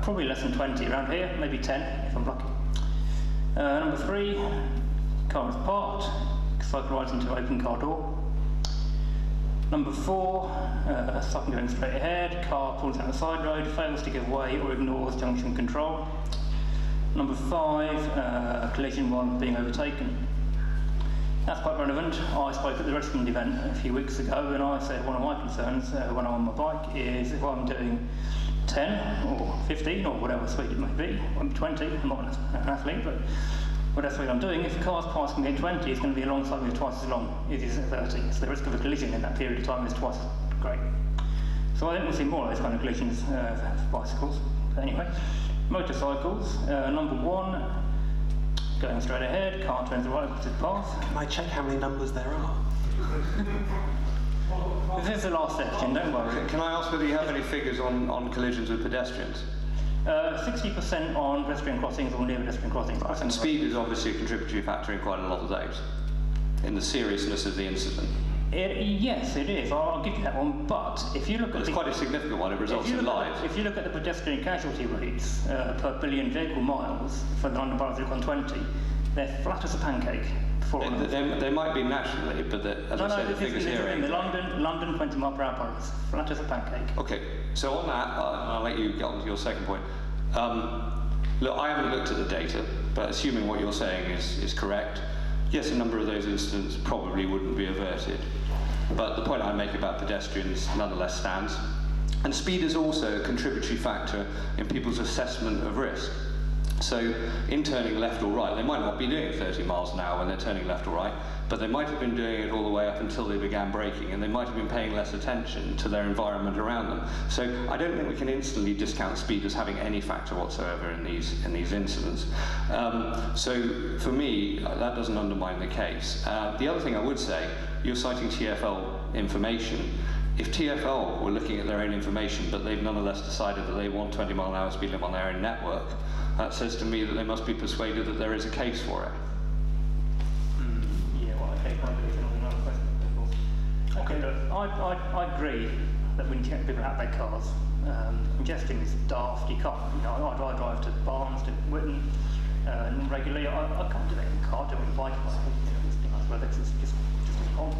Probably less than 20 around here, maybe 10 if I'm lucky. Number three, car is parked, cycle rides into an open car door. Number four, cycle going straight ahead, car pulls out the side road, fails to give way or ignores junction control. Number five, collision while being overtaken. That's quite relevant. I spoke at the Richmond event a few weeks ago and I said one of my concerns when I'm on my bike is if I'm doing 10 or 15 or whatever speed it may be, I'm 20, I'm not an athlete, but whatever speed I'm doing, if a car's passing me at 20, it's going to be alongside me twice as long as it is at 30. So the risk of a collision in that period of time is twice as great. So I think we'll see more of those kind of collisions for bicycles. But anyway, motorcycles, number one, going straight ahead, car turns right opposite path. Can I check how many numbers there are? This is the last section, don't worry. Can I ask whether you have any figures on collisions with pedestrians? 60% on pedestrian crossings or near pedestrian crossings. Right. And speed is obviously a contributory factor in quite a lot of those, in the seriousness of the incident. Yes, it is. I'll give you that one. But if you look at it's quite a significant one. It results in lives. If you look at the pedestrian casualty rates per billion vehicle miles for the London Borough of 20, they're flat as a pancake. They might be nationally, but as I said, the figures here are in the London 20 mile per hour boroughs, flat as a pancake. Okay, so on that, I'll let you get on to your second point. Look, I haven't looked at the data, but assuming what you're saying is correct, yes, a number of those incidents probably wouldn't be averted. But the point I make about pedestrians nonetheless stands. And speed is also a contributory factor in people's assessment of risk. So in turning left or right, they might not be doing 30 miles an hour when they're turning left or right, but they might have been doing it all the way up until they began braking, and they might have been paying less attention to their environment around them. So I don't think we can instantly discount speed as having any factor whatsoever in these incidents. So for me, that doesn't undermine the case. The other thing I would say, you're citing TfL information. If TfL were looking at their own information, but they've nonetheless decided that they want 20 mile an hour speed limit on their own network, that says to me that they must be persuaded that there is a case for it. Yeah, well, okay, another question. Okay, look, I agree that we need to get people out of their cars. Congestion is daft. You can't, I drive to Barnes, to Whitton regularly. I can't do that in the car, do it in the bike. It's just wrong.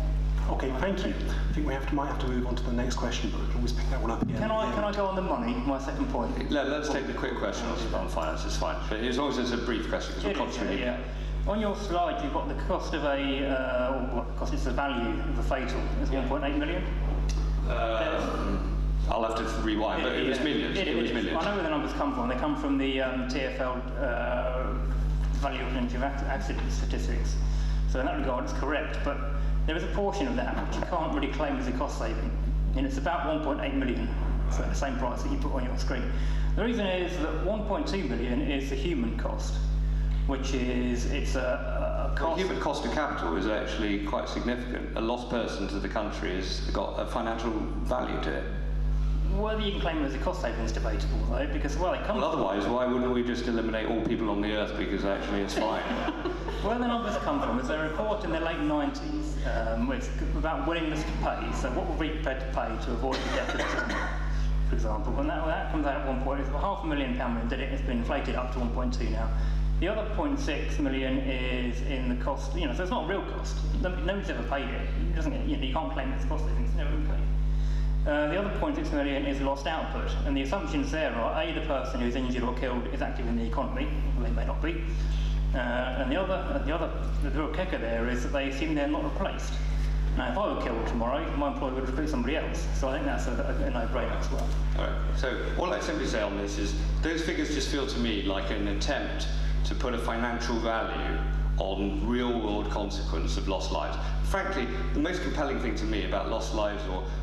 Okay, thank you. I think we might have to move on to the next question, but we can always pick that one up again. Can I go on the money? My second point. Let's take the quick question on finance. It's fine, but as long as it's a brief question, because we're constantly. Yeah. On your slide, you've got the cost of what is the value of a fatal? It's 1.8 million. I'll have to rewind, but it was millions. It was millions. I know where the numbers come from. They come from the TfL value of preventive accident statistics. So in that regard, it's correct, but there is a portion of that which you can't really claim as a cost saving, and it's about 1.8 million, so the same price that you put on your screen. The reason is that 1.2 million is the human cost, which is, it's a cost... The human cost of capital is actually quite significant. A lost person to the country has got a financial value to it. Whether you can claim it as a cost saving is debatable, though, because, well, it comes... Well, otherwise, why wouldn't we just eliminate all people on the earth, because actually it's fine? Where the numbers come from is a report in the late 90s which about willingness to pay. So what were we prepared to pay to avoid the death of children, for example? And that comes out at one point. It's about £500,000 when it did it. It's been inflated up to 1.2 now. The other 0.6 million is in the cost. So it's not a real cost. Nobody's ever paid it. It doesn't get, you can't claim it's cost savings. It's never been paid. The other 0.6 million is lost output, and the assumptions there are A, the person who's injured or killed is active in the economy. Well, they may not be. And the real kicker there is that they assume they're not replaced. Now, if I were killed tomorrow, my employer would recruit somebody else. So I think that's a no-brainer as well. All right. So all I'd simply say on this is those figures just feel to me like an attempt to put a financial value on real-world consequence of lost lives. Frankly, the most compelling thing to me about lost lives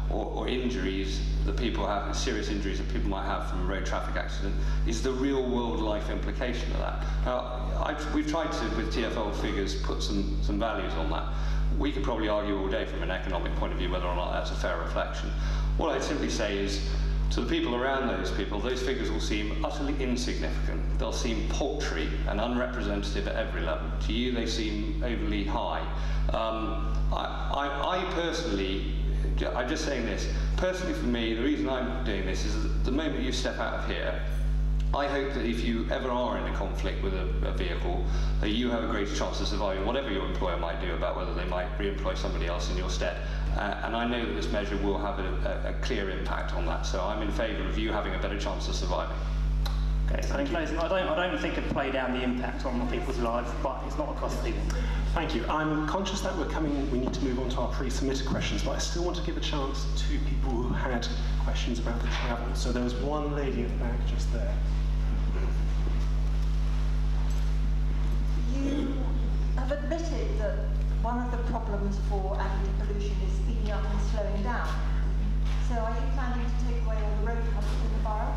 or injuries that people have, serious injuries that people might have from a road traffic accident, is the real-world life implication of that. Now, we've tried to, with TfL figures, put some values on that. We could probably argue all day from an economic point of view whether or not that's a fair reflection. What I'd simply say is, to the people around those people, those figures will seem utterly insignificant. They'll seem paltry and unrepresentative at every level. To you, they seem overly high. I personally, I'm just saying this, personally for me, the reason I'm doing this is that the moment you step out of here, I hope that if you ever are in a conflict with a vehicle, that you have a greater chance of surviving whatever your employer might do about whether they might re-employ somebody else in your stead. And I know that this measure will have a clear impact on that, so I'm in favour of you having a better chance of surviving. Okay, so in closing, I don't think it'd play down the impact on people's lives, but it's not a cost ceiling. Thank you. I'm conscious that we need to move on to our pre-submitted questions, but I still want to give a chance to people who had questions about the travel. So there was one lady at the back just there. You have admitted that one of the problems for anti-pollution is speeding up and slowing down. So are you planning to take away all the road comfort in the borough?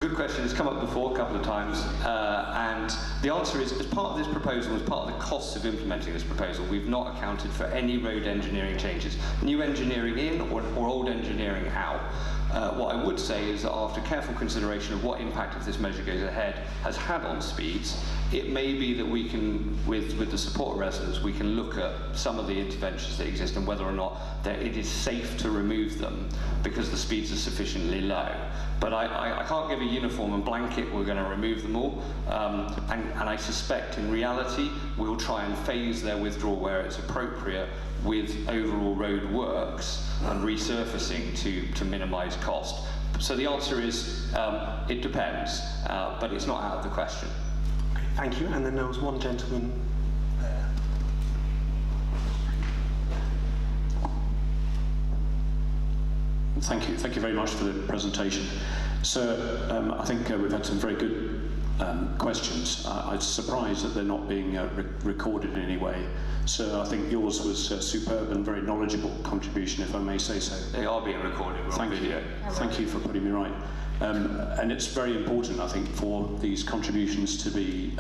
Good question. It's come up before a couple of times, and the answer is, as part of this proposal, as part of the costs of implementing this proposal, we've not accounted for any road engineering changes, new engineering in or old engineering out. What I would say is that after careful consideration of what impact, if this measure goes ahead, has had on speeds, it may be that we can, with the support of residents, we can look at some of the interventions that exist and whether or not that it is safe to remove them because the speeds are sufficiently low. But I can't give a uniform and blanket, we're going to remove them all. And I suspect in reality, we'll try and phase their withdrawal where it's appropriate with overall road works and resurfacing to minimise cost. So the answer is, it depends, but it's not out of the question. Okay, thank you. And then there was one gentleman there. Thank you. Thank you very much for the presentation. So I think we've had some very good questions. I'm surprised that they're not being recorded in any way. So I think yours was a superb and very knowledgeable contribution, if I may say so. They are being recorded. Thank you. Thank you for putting me right. And it's very important, I think, for these contributions to be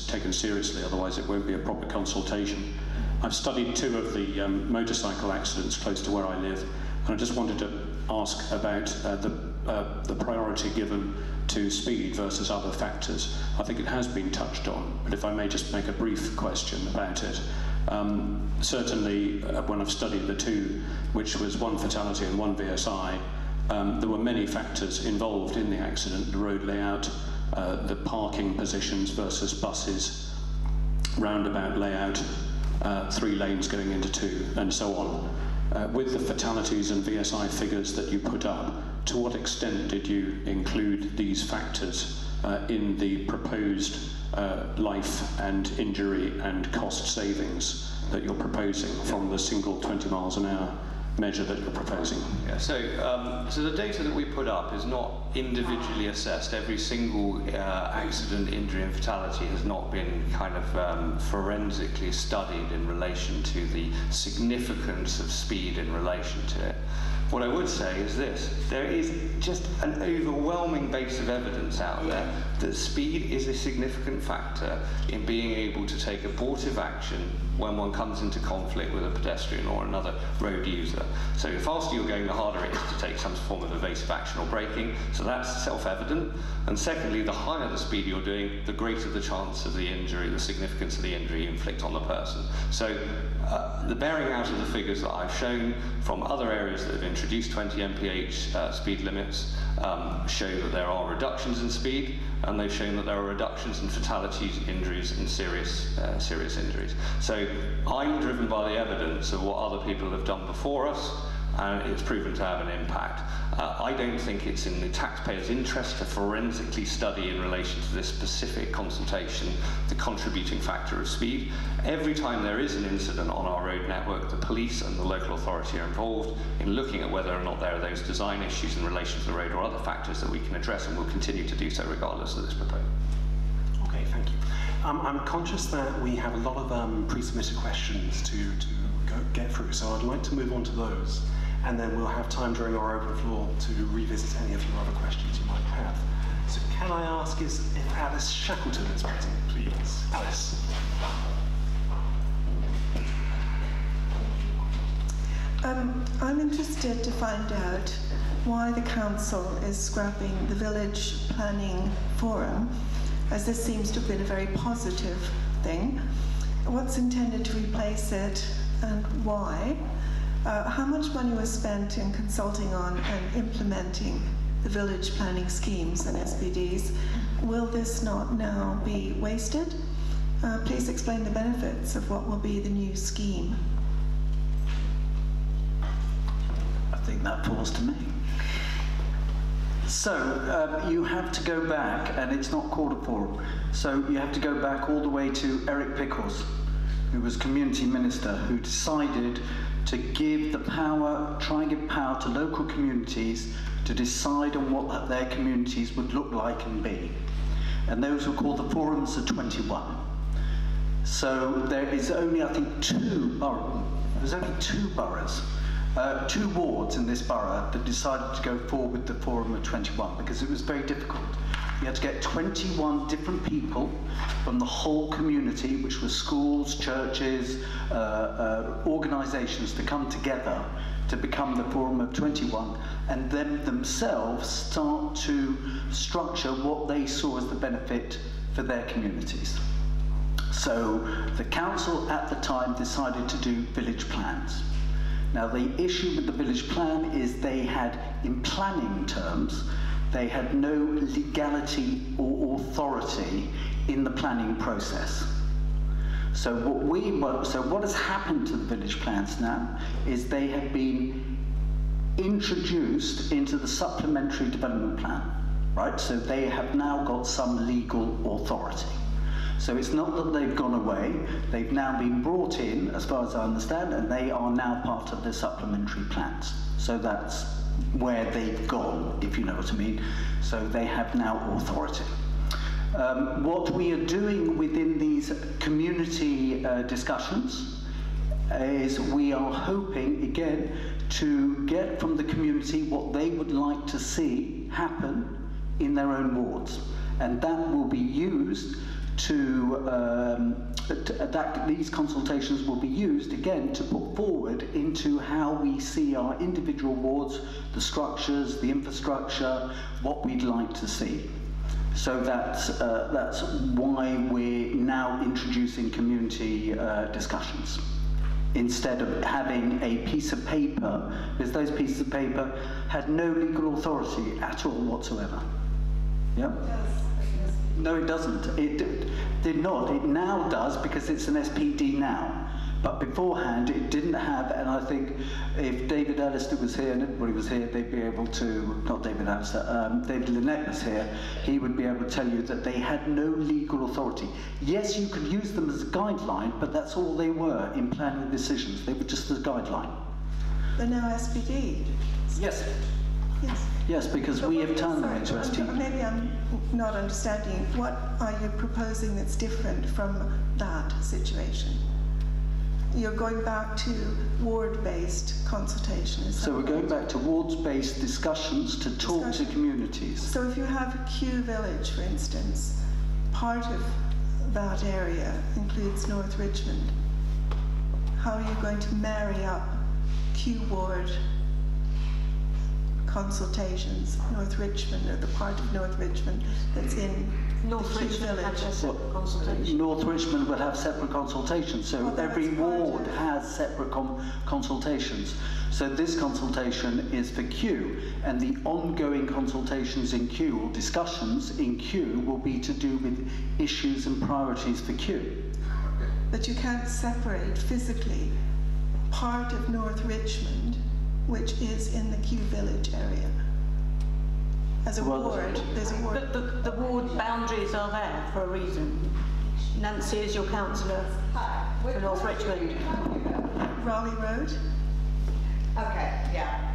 taken seriously, otherwise it won't be a proper consultation. I've studied 2 of the motorcycle accidents close to where I live, and I just wanted to ask about the priority given to speed versus other factors. I think it has been touched on, but if I may just make a brief question about it. Certainly, when I've studied the 2, which was 1 fatality and 1 VSI, there were many factors involved in the accident: the road layout, the parking positions versus buses, roundabout layout, 3 lanes going into 2, and so on. With the fatalities and VSI figures that you put up, to what extent did you include these factors in the proposed life and injury and cost savings that you're proposing from the single 20 miles an hour measure that you're proposing? Yeah, so the data that we put up is not individually assessed. Every single accident, injury and fatality has not been kind of forensically studied in relation to the significance of speed in relation to it. What I would say is this: there is just an overwhelming base of evidence out there that speed is a significant factor in being able to take abortive action when one comes into conflict with a pedestrian or another road user. So the faster you're going, the harder it is to take some form of evasive action or braking. So that's self-evident. And secondly, the higher the speed you're doing, the greater the chance of the injury, the significance of the injury you inflict on the person. So the bearing out of the figures that I've shown from other areas that have introduced 20 mph speed limits show that there are reductions in speed, and they've shown that there are reductions in fatalities, injuries, and serious injuries. So I'm driven by the evidence of what other people have done before us, and it's proven to have an impact. I don't think it's in the taxpayer's interest to forensically study in relation to this specific consultation the contributing factor of speed. Every time there is an incident on our road network, the police and the local authority are involved in looking at whether or not there are those design issues in relation to the road or other factors that we can address, and will continue to do so regardless of this proposal. Okay, thank you. I'm conscious that we have a lot of pre-submitted questions to get through, so I'd like to move on to those, and then we'll have time during our open floor to revisit any of your other questions you might have. So can I ask if Alice Shackleton is present, please? Alice. I'm interested to find out why the council is scrapping the village planning forum, as this seems to have been a very positive thing. What's intended to replace it and why? How much money was spent in consulting on and implementing the village planning schemes and SPDs? Will this not now be wasted? Please explain the benefits of what will be the new scheme. I think that falls to me. So you have to go back, and it's not called a forum, so you have to go back all the way to Eric Pickles, who was community minister, who decided to give the power, try and give power to local communities to decide on what their communities would look like and be. And those were called the Forums of 21. So there is only, I think, two boroughs, two wards in this borough that decided to go forward with the Forum of 21 because it was very difficult. You had to get 21 different people from the whole community, which was schools, churches, organisations, to come together to become the Forum of 21, and then themselves start to structure what they saw as the benefit for their communities. So the council at the time decided to do village plans. Now the issue with the village plan is they had, in planning terms, they had no legality or authority in the planning process. So what has happened to the village plans now is they have been introduced into the supplementary development plan, right? So they have now got some legal authority. So it's not that they've gone away, they've now been brought in, as far as I understand, and they are now part of the supplementary plans. So that's where they've gone, if you know what I mean. So they have now authority. What we are doing within these community discussions is we are hoping, again, to get from the community what they would like to see happen in their own wards. And that will be used these consultations will be used again to put forward into how we see our individual wards, the structures, the infrastructure, what we'd like to see. So that's why we're now introducing community discussions instead of having a piece of paper, because those pieces of paper had no legal authority at all whatsoever. Yeah? No, it doesn't. It did not. It now does because it's an SPD now. But beforehand, it didn't have, and I think if David Alistair was here and everybody was here, they'd be able to, not David Alistair, David Lynette was here, he would be able to tell you that they had no legal authority. Yes, you could use them as a guideline, but that's all they were in planning decisions. They were just a guideline. They're now SPD? Yes. Yes. Yes, because we have turned them into SPD. Maybe I'm not understanding. What are you proposing that's different from that situation? You're going back to ward-based consultation. So we're going back to wards-based discussions to talk to communities. So if you have Kew Village, for instance, part of that area includes North Richmond. How are you going to marry up Kew Ward consultations, North Richmond, or the part of North Richmond that's in North Richmond has a separate consultation. North Richmond would have separate consultations, so every ward has separate consultations. So this consultation is for Kew, and the ongoing consultations in Kew, or discussions in Kew, will be to do with issues and priorities for Kew. But you can't separate physically part of North Richmond which is in the Kew Village area? As a ward, there's a ward. But the ward boundaries are there for a reason. Nancy is your councillor for North Richmond. Raleigh Road? Okay, yeah.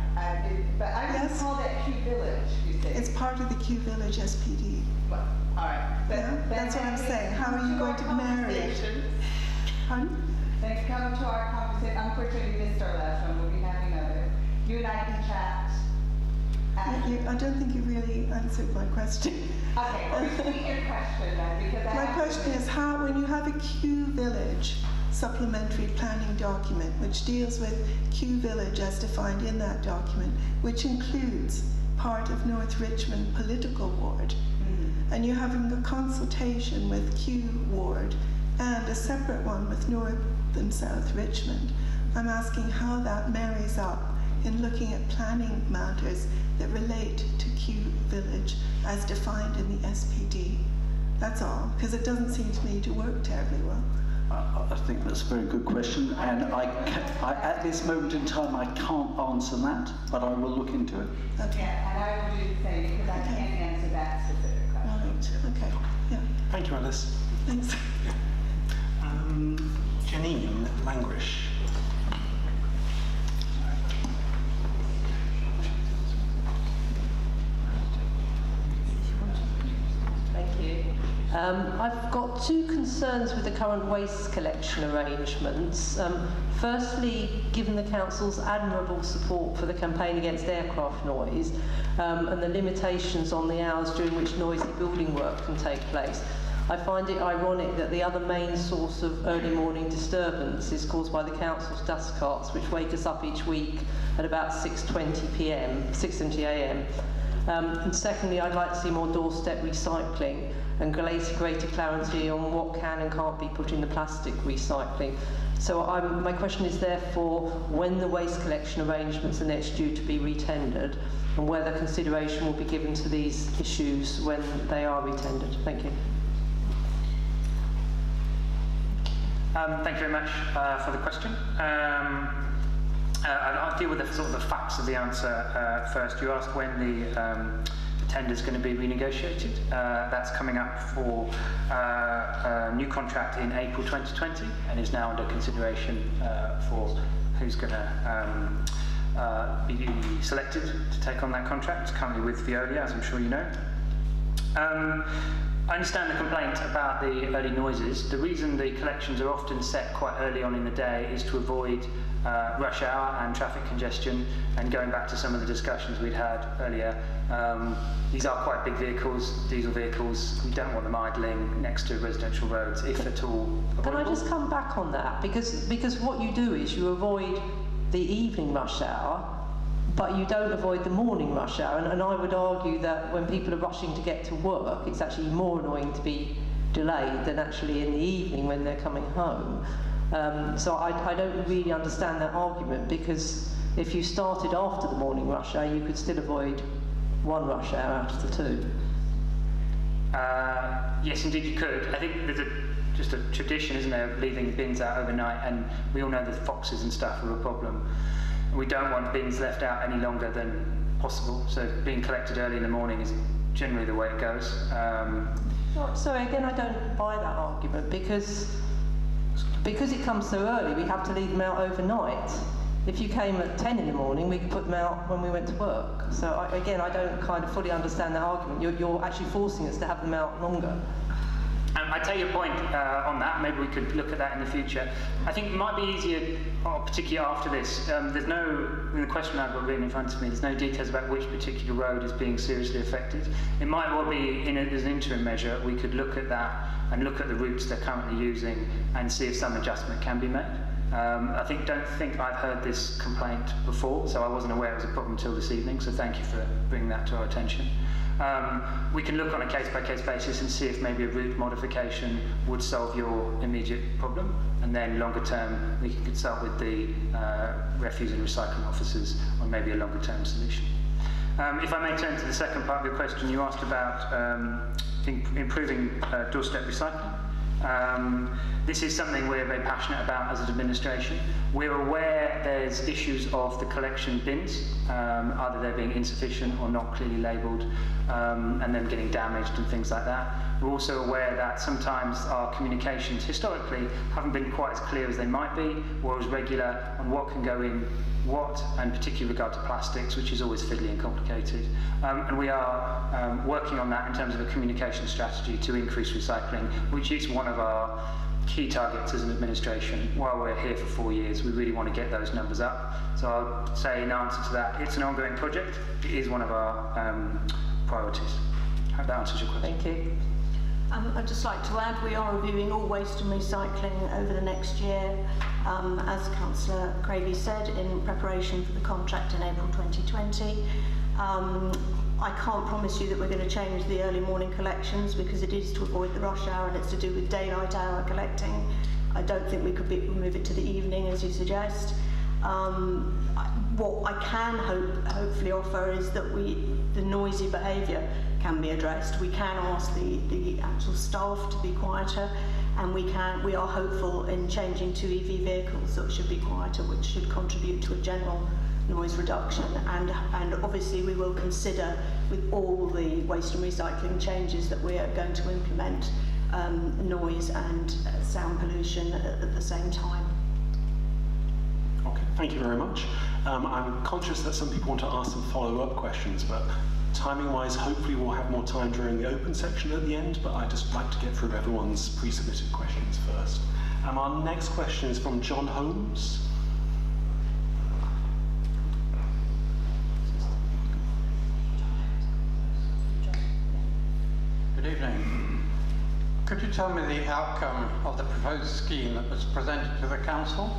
But I would call that Kew Village, you say? It's part of the Kew Village SPD. Well, all right. Yeah, that's what I'm saying. How are you going to marry it? Pardon? Then come to our conversation. Unfortunately, we missed our last one. We'll be having another. You and I can chat. I don't think you really answered my question. Okay, well, repeat your question then, because my question is how, when you have a Kew Village supplementary planning document which deals with Kew Village as defined in that document, which includes part of North Richmond political ward, and you're having a consultation with Kew ward and a separate one with North and South Richmond, I'm asking how that marries up in looking at planning matters that relate to Kew Village as defined in the SPD. That's all, because it doesn't seem to me to work terribly well. I think that's a very good question, and at this moment in time I can't answer that, but I will look into it. Okay. Yeah, and I will do the same because I can't answer that specific question. Right, okay, yeah. Thank you, Alice. Thanks. Janine Langrish. Thank you. I've got two concerns with the current waste collection arrangements. Firstly, given the Council's admirable support for the campaign against aircraft noise and the limitations on the hours during which noisy building work can take place, I find it ironic that the other main source of early morning disturbance is caused by the Council's dust carts, which wake us up each week at about 6:20 a.m. And secondly, I'd like to see more doorstep recycling and greater clarity on what can and can't be put in the plastic recycling. So my question is therefore when the waste collection arrangements are next due to be retendered and whether consideration will be given to these issues when they are retendered. Thank you. Thank you very much for the question. I'll deal with the sort of the facts of the answer first. You asked when the tender is going to be renegotiated. That's coming up for a new contract in April 2020 and is now under consideration for who's going to be selected to take on that contract. It's currently with Veolia, as I'm sure you know. I understand the complaint about the early noises. The reason the collections are often set quite early on in the day is to avoid rush hour and traffic congestion, and going back to some of the discussions we'd had earlier, these are quite big vehicles, diesel vehicles. We don't want them idling next to residential roads, if at all avoidable. Can I just come back on that? Because what you do is you avoid the evening rush hour, but you don't avoid the morning rush hour, and I would argue that when people are rushing to get to work, it's actually more annoying to be delayed than actually in the evening when they're coming home. So I don't really understand that argument, because if you started after the morning rush hour, you could still avoid one rush hour out of the two. Yes, indeed you could. I think there's just a tradition, isn't there, of leaving bins out overnight, and we all know that foxes and stuff are a problem. We don't want bins left out any longer than possible, so being collected early in the morning is generally the way it goes. Sorry, again, I don't buy that argument, because it comes so early, we have to leave them out overnight. If you came at 10 in the morning, we could put them out when we went to work. So again, I don't kind of fully understand that argument. You're actually forcing us to have them out longer. I take your point on that. Maybe we could look at that in the future. I think it might be easier, particularly after this. There's no, in the question I've got written in front of me, there's no details about which particular road is being seriously affected. It might well be, as an interim measure, we could look at that and look at the routes they're currently using and see if some adjustment can be made. I don't think I've heard this complaint before, so I wasn't aware it was a problem until this evening, so thank you for bringing that to our attention. We can look on a case-by-case basis and see if maybe a route modification would solve your immediate problem, and then longer term we can consult with the refuse and recycling officers on maybe a longer term solution. If I may turn to the second part of your question, you asked about improving doorstep recycling. This is something we're very passionate about as an administration. We're aware there's issues of the collection bins, either they're being insufficient or not clearly labelled, and them getting damaged and things like that. We're also aware that sometimes our communications historically haven't been quite as clear as they might be, or as regular on what can go in what, and particularly with regard to plastics, which is always fiddly and complicated. And we are working on that in terms of a communication strategy to increase recycling, which is one of our key targets as an administration. While we're here for 4 years, we really want to get those numbers up. So I'll say in answer to that, it's an ongoing project. It is one of our priorities. I hope that answers your question. Thank you. I'd just like to add, we are reviewing all waste and recycling over the next year, as Councillor Craigie said, in preparation for the contract in April 2020. I can't promise you that we're going to change the early morning collections because it is to avoid the rush hour and it's to do with daylight hour collecting. I don't think we could move it to the evening as you suggest. What I can hopefully offer is that the noisy behaviour can be addressed. We can ask the actual staff to be quieter, and we are hopeful in changing to EV vehicles that should be quieter, which should contribute to a general noise reduction, and obviously we will consider with all the waste and recycling changes that we are going to implement noise and sound pollution at the same time. Okay, thank you very much. I'm conscious that some people want to ask some follow-up questions, but timing-wise, hopefully we'll have more time during the open section at the end, but I'd just like to get through everyone's pre-submitted questions first. Our next question is from John Holmes. Good evening. Could you tell me the outcome of the proposed scheme that was presented to the Council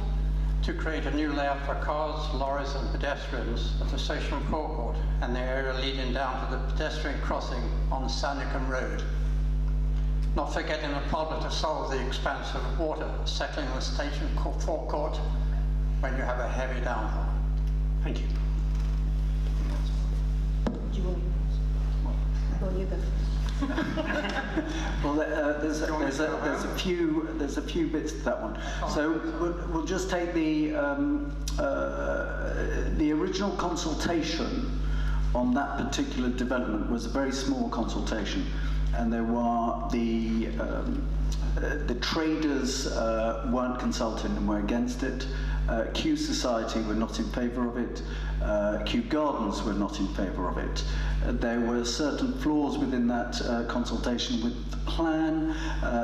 to create a new layout for cars, lorries and pedestrians at the station forecourt and the area leading down to the pedestrian crossing on Sandakan Road? Not forgetting the problem to solve the expanse of water settling the station forecourt when you have a heavy downpour. Thank you. Do you want you go first? Well, there's a few bits to that one. So we'll just take the original consultation on that particular development was a very small consultation, and there were the traders weren't consulted and were against it. Kew Society were not in favour of it. Kew Gardens were not in favour of it. There were certain flaws within that consultation with the plan.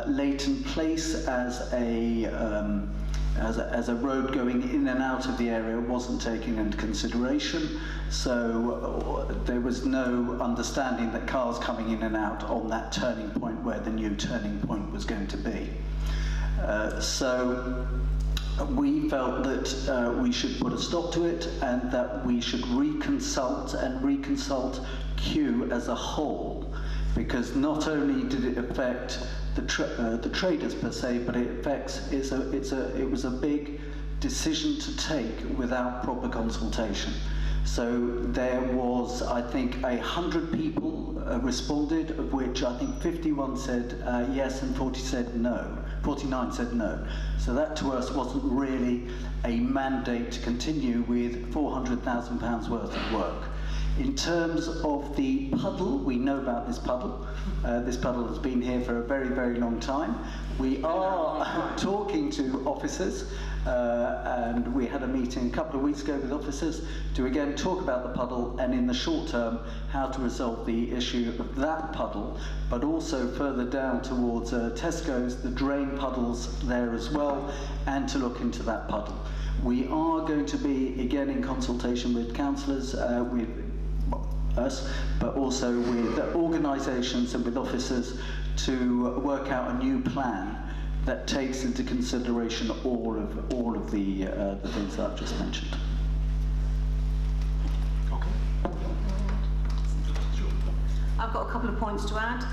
Leighton Place as a road going in and out of the area wasn't taken into consideration, so there was no understanding that cars coming in and out on that turning point where the new turning point was going to be. So we felt that we should put a stop to it and that we should reconsult Kew as a whole, because not only did it affect the traders per se, but it was a big decision to take without proper consultation. So there was, I think, 100 people responded, of which I think 51 said yes and 49 said no. So that to us wasn't really a mandate to continue with £400,000 worth of work. In terms of the puddle, we know about this puddle. This puddle has been here for a very, very long time. We are talking to officers, and we had a meeting a couple of weeks ago with officers to again talk about the puddle and in the short term how to resolve the issue of that puddle, but also further down towards Tesco's, the drain puddles there as well, and to look into that puddle. We are going to be again in consultation with councillors, with us, but also with organisations and with officers to work out a new plan that takes into consideration all of the things that I've just mentioned. Okay. I've got a couple of points to add.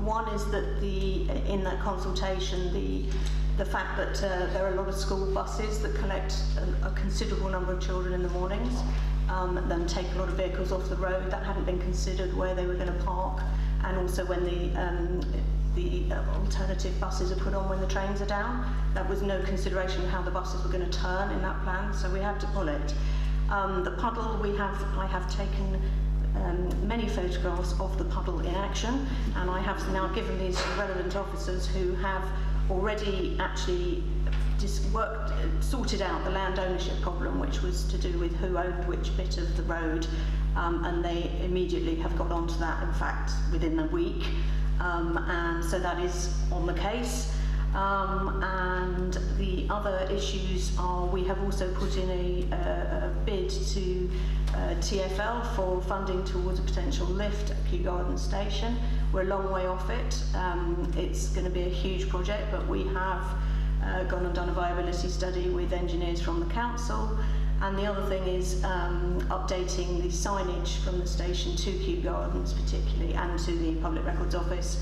One is that in that consultation, the fact that there are a lot of school buses that collect a considerable number of children in the mornings, then take a lot of vehicles off the road. That hadn't been considered where they were going to park, and also when the alternative buses are put on when the trains are down. There was no consideration of how the buses were going to turn in that plan, so we had to pull it. The puddle, I have taken many photographs of the puddle in action, and I have now given these to relevant officers who have already actually sorted out the land ownership problem, which was to do with who owned which bit of the road, and they immediately have got onto that, in fact, within a week. And so that is on the case. And the other issues are, we have also put in a bid to TfL for funding towards a potential lift at Kew Garden Station. We're a long way off it. It's going to be a huge project, but we have gone and done a viability study with engineers from the council. And the other thing is updating the signage from the station to Kew Gardens particularly, and to the Public Records Office.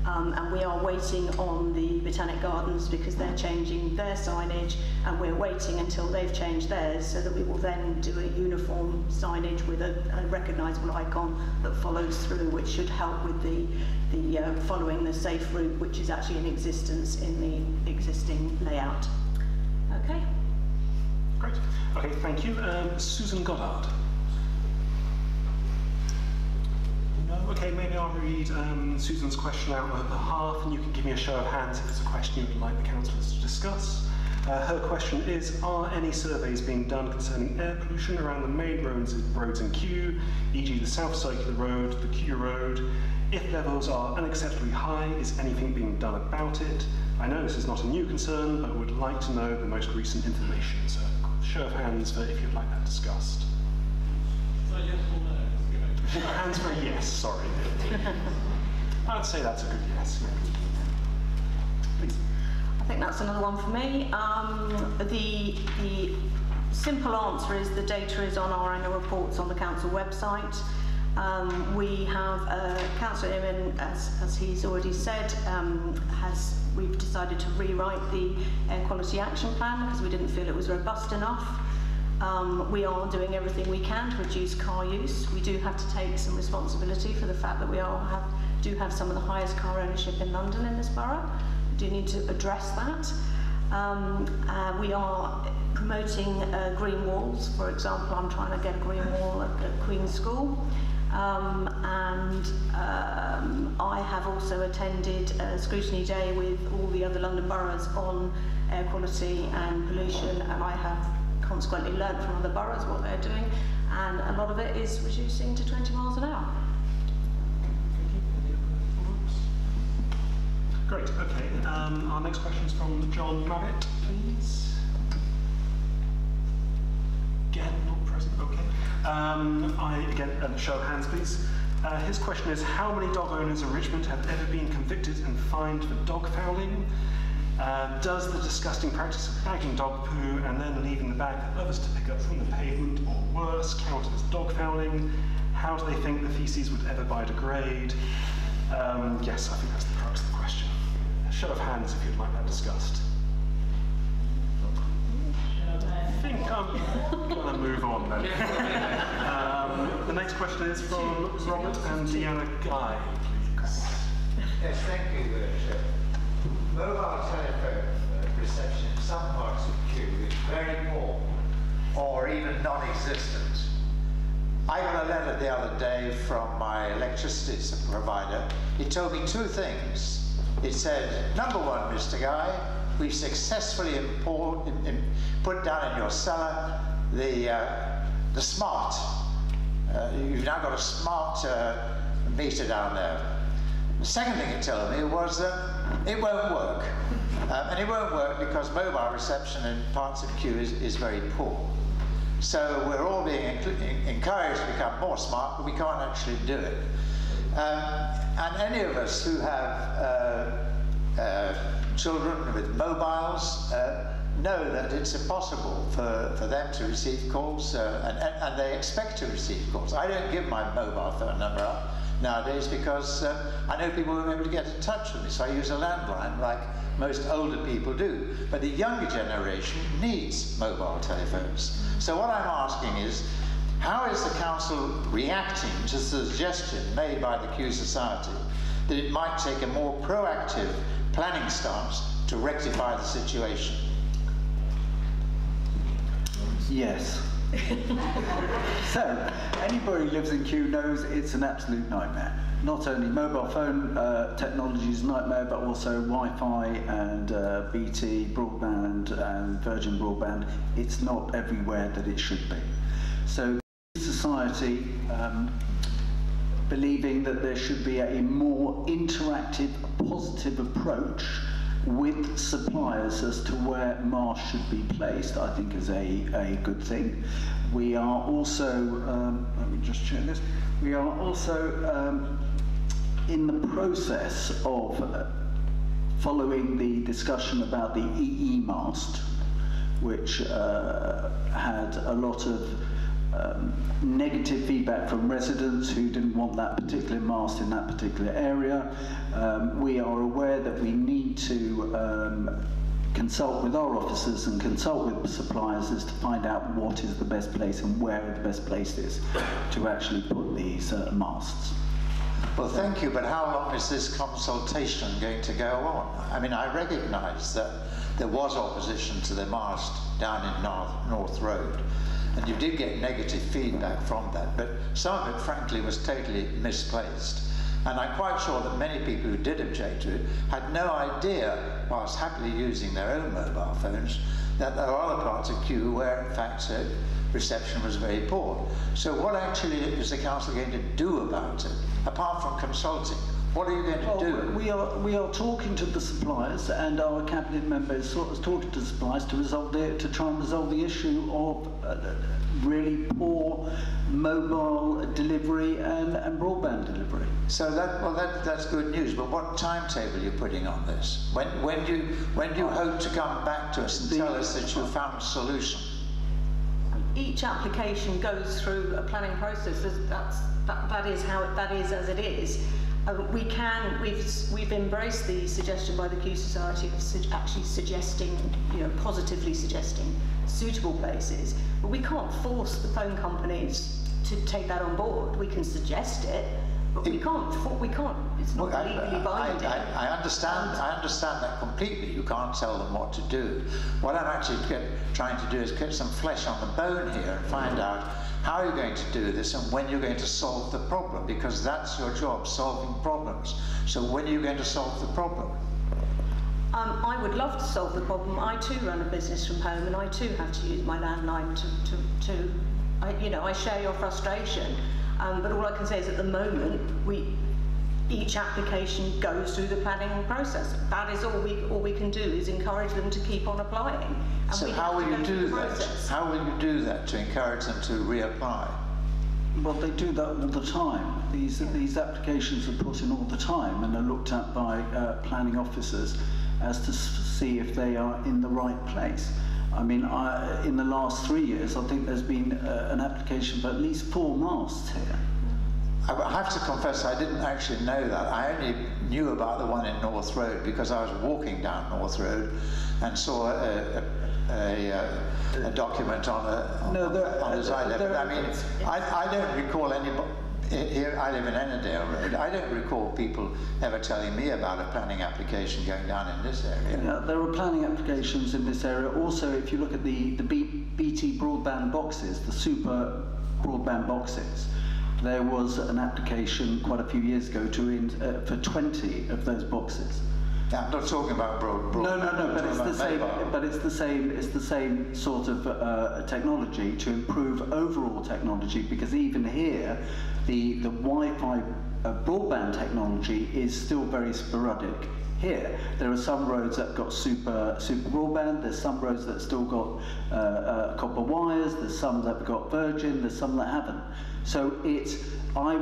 And we are waiting on the Botanic Gardens because they're changing their signage, and we're waiting until they've changed theirs so that we will then do a uniform signage with a recognisable icon that follows through, which should help with the following the safe route, which is actually in existence in the existing layout. Okay. Great. Okay, thank you. Susan Goddard. No? Okay, maybe I'll read Susan's question out on her behalf, and you can give me a show of hands if it's a question you would like the councillors to discuss. Her question is, are any surveys being done concerning air pollution around the main roads in Kew, e.g. the South Circular Road, the Kew Road? If levels are unacceptably high, is anything being done about it? I know this is not a new concern, but would like to know the most recent information. So, show of hands for if you'd like that discussed. So yes or no? Show of hands for a yes, sorry. I'd say that's a good yes. Please. I think that's another one for me. The simple answer is the data is on our annual reports on the council website. We have Councillor Eamon, as he's already said, we've decided to rewrite the air quality action plan because we didn't feel it was robust enough. We are doing everything we can to reduce car use. We do have to take some responsibility for the fact that we do have some of the highest car ownership in London in this borough. We do need to address that. We are promoting green walls. For example, I'm trying to get a green wall at Queen's School. I have also attended a scrutiny day with all the other London boroughs on air quality and pollution, and I have consequently learned from other boroughs what they're doing, and a lot of it is reducing to 20 miles an hour. Great, okay. Our next question is from John Mabbott, please. Again, not present, okay. Again, show of hands, please. His question is, how many dog owners in Richmond have ever been convicted and fined for dog fouling? Does the disgusting practice of bagging dog poo and then leaving the bag for others to pick up from the pavement or worse count as dog fouling? How do they think the feces would ever biodegrade? Yes, I think that's the crux of the question. A show of hands if you'd like that discussed. I think I'm going to move on then. The next question is from Robert and Deanna Guy, please. Yes, thank you. Mobile telephone reception in some parts of Kew is very poor or even non-existent. I got a letter the other day from my electricity provider. He told me two things. It said, number one, Mr. Guy, we've successfully put down in your cellar the smart. You've now got a smart meter down there. The second thing it told me was that it won't work. And it won't work because mobile reception in parts of Kew is very poor. So we're all being encouraged to become more smart, but we can't actually do it. And any of us who have children with mobiles know that it's impossible for them to receive calls, and they expect to receive calls. I don't give my mobile phone number up nowadays because I know people won't be able to get in touch with me, so I use a landline like most older people do. But the younger generation needs mobile telephones. So what I'm asking is, how is the council reacting to the suggestion made by the Kew Society that it might take a more proactive planning stance to rectify the situation? Yes. So, anybody who lives in Kew knows it's an absolute nightmare. Not only mobile phone technology is a nightmare, but also Wi-Fi and BT broadband and Virgin broadband. It's not everywhere that it should be. So, society believing that there should be a more interactive, positive approach with suppliers as to where masts should be placed, I think is a good thing. We are also, let me just check this, we are also in the process of following the discussion about the EE mast, which had a lot of negative feedback from residents who didn't want that particular mast in that particular area. We are aware that we need to consult with our officers and consult with suppliers as to find out what is the best place and where the best place is to actually put these masts. Well, thank you, but how long is this consultation going to go on? I mean, I recognise that there was opposition to the mast down in North Road, and you did get negative feedback from that, but some of it, frankly, was totally misplaced. And I'm quite sure that many people who did object to it had no idea, whilst happily using their own mobile phones, that there are other parts of Kew where, in fact, reception was very poor. So what actually is the council going to do about it, apart from consulting? What are you going to do? We are talking to the suppliers, and our cabinet member is talking to the suppliers to try and resolve the issue of really poor mobile delivery and broadband delivery. So that's good news. But what timetable are you putting on this? When do you hope to come back to us and tell us that you found a solution? Each application goes through a planning process. That is as it is. We've embraced the suggestion by the Kew Society of actually suggesting, positively suggesting suitable places, but we can't force the phone companies to take that on board. We can suggest it, but we can't. It's not legally binding. I understand that completely. You can't tell them what to do. What I'm actually trying to do is get some flesh on the bone here and find out how you're going to do this and when you're going to solve the problem, because that's your job, solving problems. So when are you going to solve the problem? I would love to solve the problem. I too run a business from home, and I too have to use my landline I share your frustration. But all I can say is at the moment, each application goes through the planning process. That is all we can do, is encourage them to keep on applying. And so how will you do that? How will you do that to encourage them to reapply? Well, they do that all the time. These applications are put in all the time and are looked at by planning officers as to see if they are in the right place. I mean, in the last 3 years, I think there's been an application for at least 4 masts here. I have to confess, I didn't actually know that. I only knew about the one in North Road because I was walking down North Road and saw a document on the side there. But I mean, I don't recall anybody. Here, I live in Ennerdale Road. I don't recall people ever telling me about a planning application going down in this area. Yeah, there are planning applications in this area. Also, if you look at the BT broadband boxes, the super broadband boxes, there was an application quite a few years ago for 20 of those boxes. Yeah, I'm not talking about broadband. No, but it's the same. But it's the same. It's the same sort of technology to improve overall technology. Because even here, the Wi-Fi broadband technology is still very sporadic. Here, there are some roads that have got super broadband. There's some roads that still got copper wires. There's some that have got Virgin. There's some that haven't. So I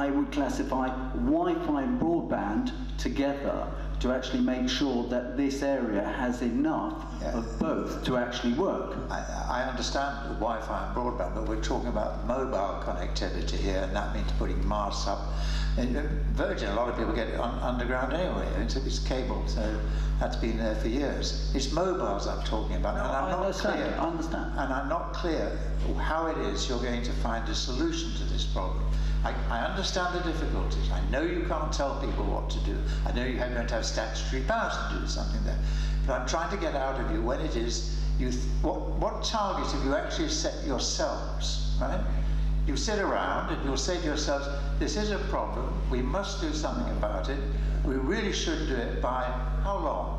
would classify Wi-Fi and broadband together to actually make sure that this area has enough of both to actually work. I understand the Wi-Fi and broadband, but we're talking about mobile connectivity here, and that means putting masts up. In Virgin, a lot of people get it underground anyway. It's cable, so that's been there for years. It's mobiles I'm talking about, and I'm not clear. I understand. And I'm not clear how it is you're going to find a solution to this problem. I understand the difficulties. I know you can't tell people what to do. I know you're going to have statutory powers to do something there. But I'm trying to get out of you when it is what target have you actually set yourselves, right? You sit around and you'll say to yourselves, this is a problem, we must do something about it, we really should do it by how long?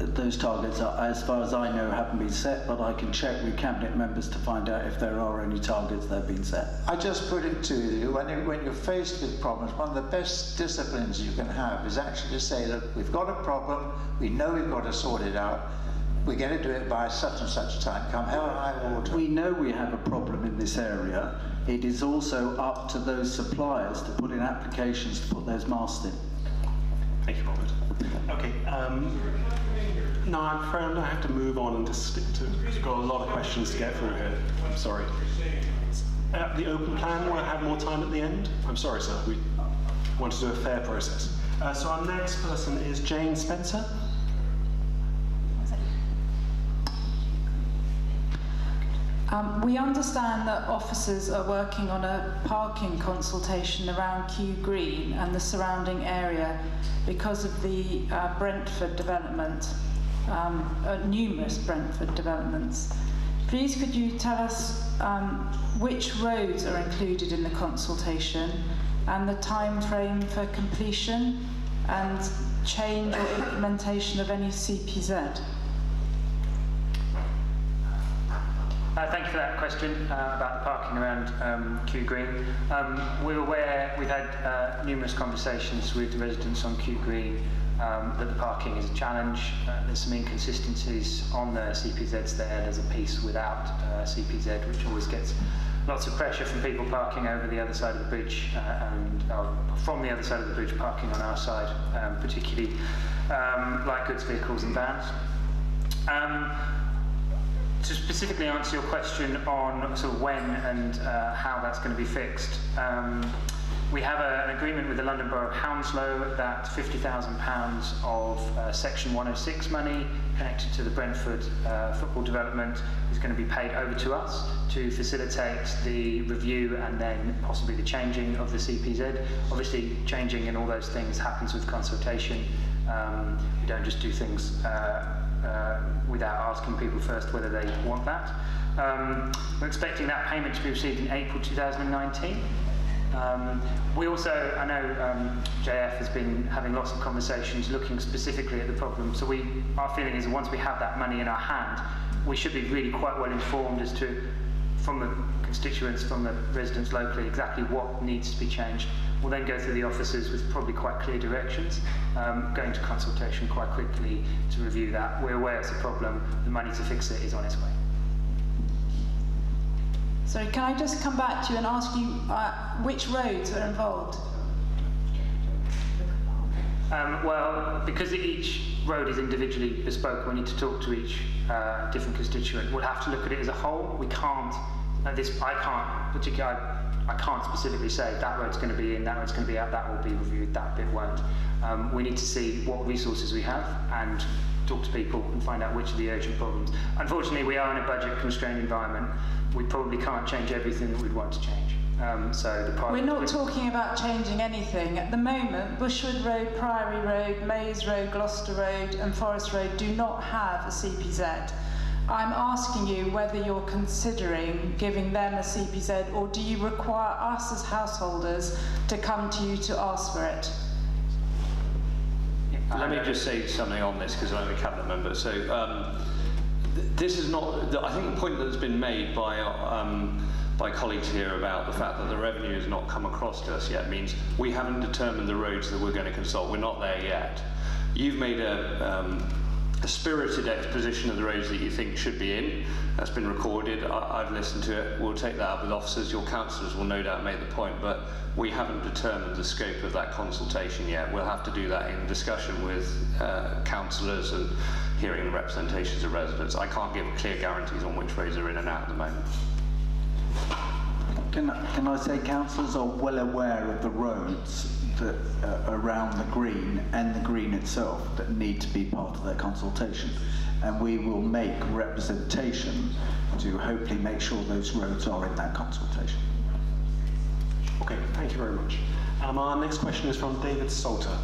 Those targets, as far as I know, haven't been set, but I can check with cabinet members to find out if there are any targets that have been set. I just put it to you, when you're faced with problems, one of the best disciplines you can have is actually to say, look, we've got a problem, we know we've got to sort it out, we're going to do it by such and such time, come hell or high water. We know we have a problem in this area. It is also up to those suppliers to put in applications to put those masts in. Thank you, Robert. Okay, no, I'm afraid I'm going to have to move on and just stick to, we've got a lot of questions to get through here. I'm sorry. The open plan, want to have more time at the end? I'm sorry, sir, we want to do a fair process. So our next person is Jane Spencer. We understand that officers are working on a parking consultation around Kew Green and the surrounding area because of the Brentford development, numerous Brentford developments. Please could you tell us which roads are included in the consultation and the time frame for completion and change or implementation of any CPZ? Thank you for that question about the parking around Kew Green. We're aware, we've had numerous conversations with the residents on Kew Green that the parking is a challenge. There's some inconsistencies on the CPZs there. There's a piece without CPZ, which always gets lots of pressure from people parking over the other side of the bridge and from the other side of the bridge parking on our side, particularly light goods vehicles and vans. To specifically answer your question on sort of when and how that's going to be fixed, we have an agreement with the London Borough of Hounslow that £50,000 of Section 106 money connected to the Brentford football development is going to be paid over to us to facilitate the review and then possibly the changing of the CPZ. Obviously, changing and all those things happens with consultation. We don't just do things without asking people first whether they want that. We're expecting that payment to be received in April 2019. We also, I know JF has been having lots of conversations looking specifically at the problem, so our feeling is that once we have that money in our hand, we should be really quite well informed as to, from the constituents, from the residents locally, exactly what needs to be changed. We'll then go through the officers with probably quite clear directions, going to consultation quite quickly to review that. We're aware it's a problem, the money to fix it is on its way. Sorry, can I just come back to you and ask you which roads are involved? Well, because each road is individually bespoke, we need to talk to each different constituent. We'll have to look at it as a whole. We can't, I can't specifically say that road's going to be in, that road's going to be out, that will be reviewed, that bit won't. We need to see what resources we have and talk to people and find out which are the urgent problems. Unfortunately, we are in a budget-constrained environment. We probably can't change everything that we'd want to change. We're not talking about changing anything. At the moment, Bushwood Road, Priory Road, Maze Road, Gloucester Road and Forest Road do not have a CPZ. I'm asking you whether you're considering giving them a CPZ, or do you require us as householders to come to you to ask for it? Let me just say something on this, because I'm a cabinet member. So this is not, I think the point that's been made by colleagues here about the fact that the revenue has not come across to us yet means we haven't determined the roads that we're going to consult. We're not there yet. You've made a a spirited exposition of the roads that you think should be in. That's been recorded. I've listened to it. We'll take that up with officers. Your councillors will no doubt make the point, but we haven't determined the scope of that consultation yet. We'll have to do that in discussion with councillors and hearing the representations of residents. I can't give clear guarantees on which roads are in and out at the moment. Can I say councillors are well aware of the roads that around the green and the green itself that need to be part of their consultation, and we will make representation to hopefully make sure those roads are in that consultation. Okay, thank you very much. Our next question is from David Salter.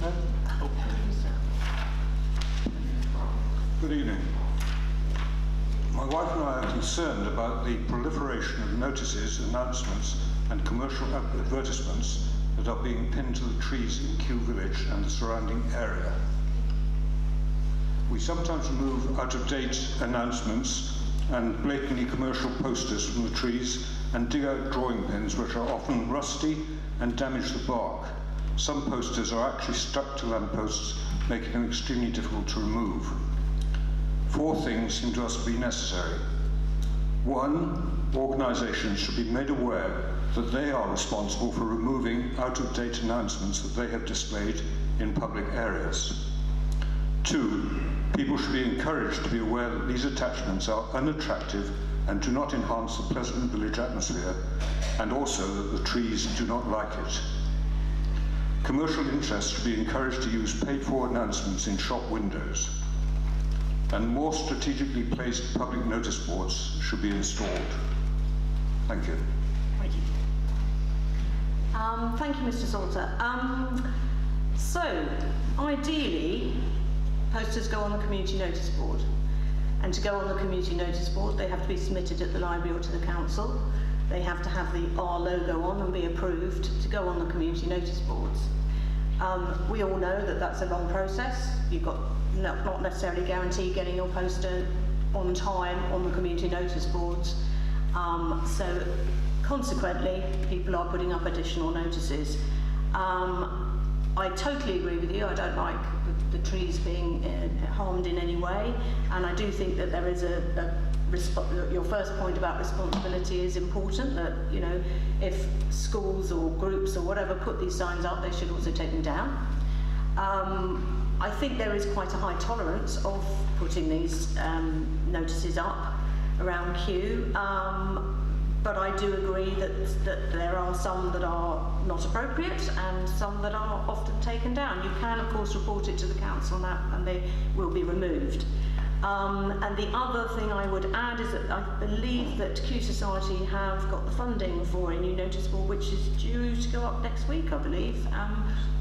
No? Oh. Good evening. My wife and I are concerned about the proliferation of notices, announcements and commercial advertisements that are being pinned to the trees in Kew Village and the surrounding area. We sometimes remove out-of-date announcements and blatantly commercial posters from the trees and dig out drawing pins which are often rusty and damage the bark. Some posters are actually stuck to lampposts, making them extremely difficult to remove. 4 things seem to us to be necessary. 1, organisations should be made aware that they are responsible for removing out-of-date announcements that they have displayed in public areas. 2, people should be encouraged to be aware that these attachments are unattractive and do not enhance the pleasant village atmosphere, and also that the trees do not like it. Commercial interests should be encouraged to use paid-for announcements in shop windows. And more strategically placed public notice boards should be installed. Thank you. Thank you. Thank you, Mr. Salter. So, ideally, posters go on the community notice board. And to go on the community notice board, they have to be submitted at the library or to the council. They have to have the R logo on and be approved to go on the community notice boards. We all know that that's a long process. You've got not necessarily guaranteed getting your poster on time on the community notice boards. So consequently, people are putting up additional notices. I totally agree with you. I don't like the trees being harmed in any way, and I do think that there is your first point about responsibility is important, that, you know, if schools or groups or whatever put these signs up, they should also take them down. I think there is quite a high tolerance of putting these notices up around Kew, but I do agree that there are some that are not appropriate and some that are often taken down. You can, of course, report it to the council now and they will be removed. And the other thing I would add is that I believe that Kew Society have got the funding for a new notice board, which is due to go up next week, I believe.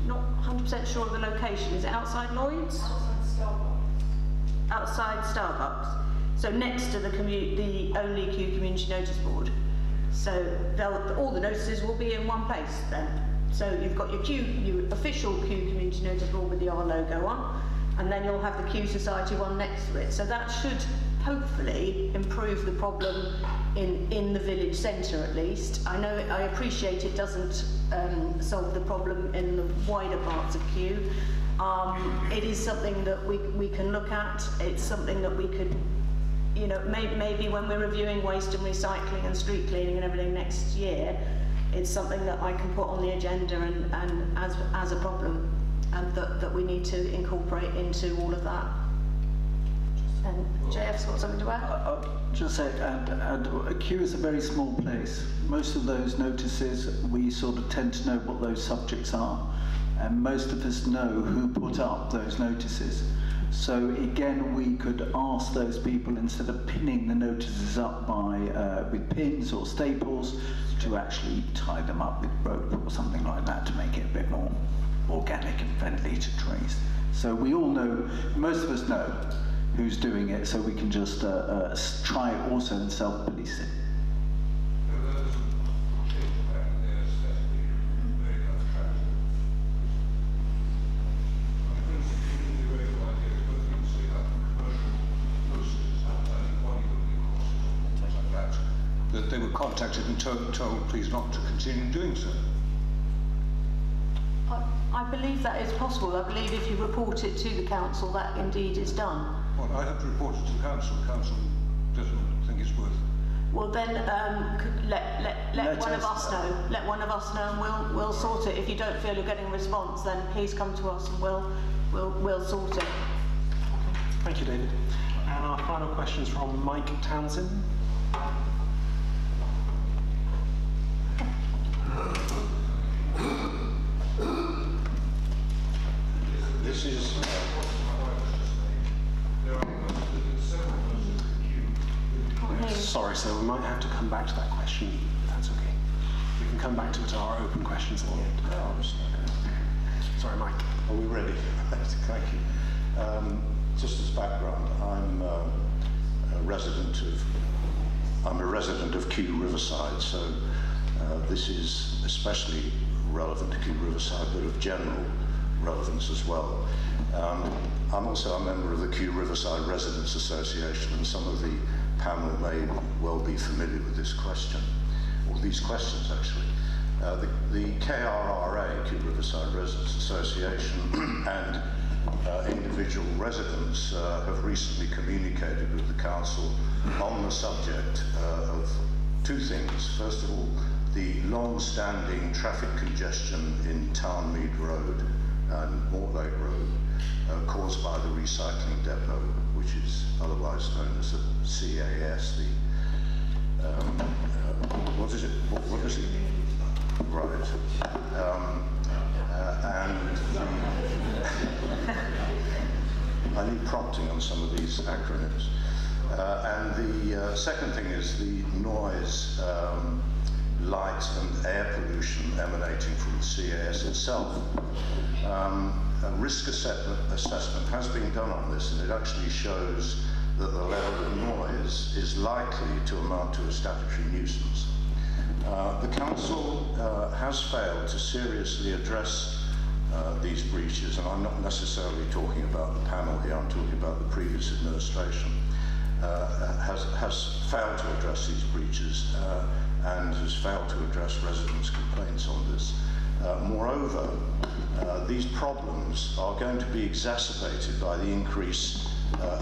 Not 100% sure of the location. Is it outside Lloyd's? Outside Starbucks. Outside Starbucks. So next to the only Kew Community Notice Board. So all the notices will be in one place then. So you've got your official Kew Community Notice Board with the R logo on, and then you'll have the Kew Society one next to it. So that should hopefully improve the problem in the village centre at least. I appreciate it doesn't solve the problem in the wider parts of Kew. It is something that we can look at. It's something that we could, you know, maybe when we're reviewing waste and recycling and street cleaning and everything next year, it's something that I can put on the agenda and as a problem, and that we need to incorporate into all of that. And JF's got something to add? I'll just say, and Kew is a very small place. Most of those notices, we sort of tend to know what those subjects are, and most of us know who put up those notices. So again, we could ask those people, instead of pinning the notices up with pins or staples, to actually tie them up with rope or something like that to make it a bit more organic and friendly to trees. So we all know, most of us know who's doing it, so we can just try also and self-police it. That they were contacted and told please not to continue doing so. I believe that is possible. I believe if you report it to the council, that indeed is done. Well, I have to report it to the council. The council doesn't think it's worth. Well, then let one of us know. Let one of us know, and we'll sort it. If you don't feel you're getting a response, then please come to us, and we'll sort it. Thank you, David. And our final question is from Mike Townsend. This is. Sorry, sir, we might have to come back to that question, if that's okay. We can come back to it at our open questions at the end. Sorry, Mike. Are we ready? Thank you. Just as background, I'm a resident of Kew Riverside, so this is especially relevant to Kew Riverside, but of general relevance as well. I'm also a member of the Kew Riverside Residents Association, and some of the panel may well be familiar with this question, or these questions actually. The KRRA, Kew Riverside Residents Association, and individual residents have recently communicated with the council on the subject of two things. First of all, the long-standing traffic congestion in Townmead Road and Mortlake Road caused by the recycling depot, which is otherwise known as the CAS, what is it? What is it? Right. I need prompting on some of these acronyms. And the second thing is the noise, light and air pollution emanating from the CAS itself. A risk assessment has been done on this, and it actually shows that the level of noise is likely to amount to a statutory nuisance. The council has failed to seriously address these breaches, and I'm not necessarily talking about the panel here, I'm talking about the previous administration, has failed to address these breaches and has failed to address residents' complaints on this. Moreover, these problems are going to be exacerbated by the increase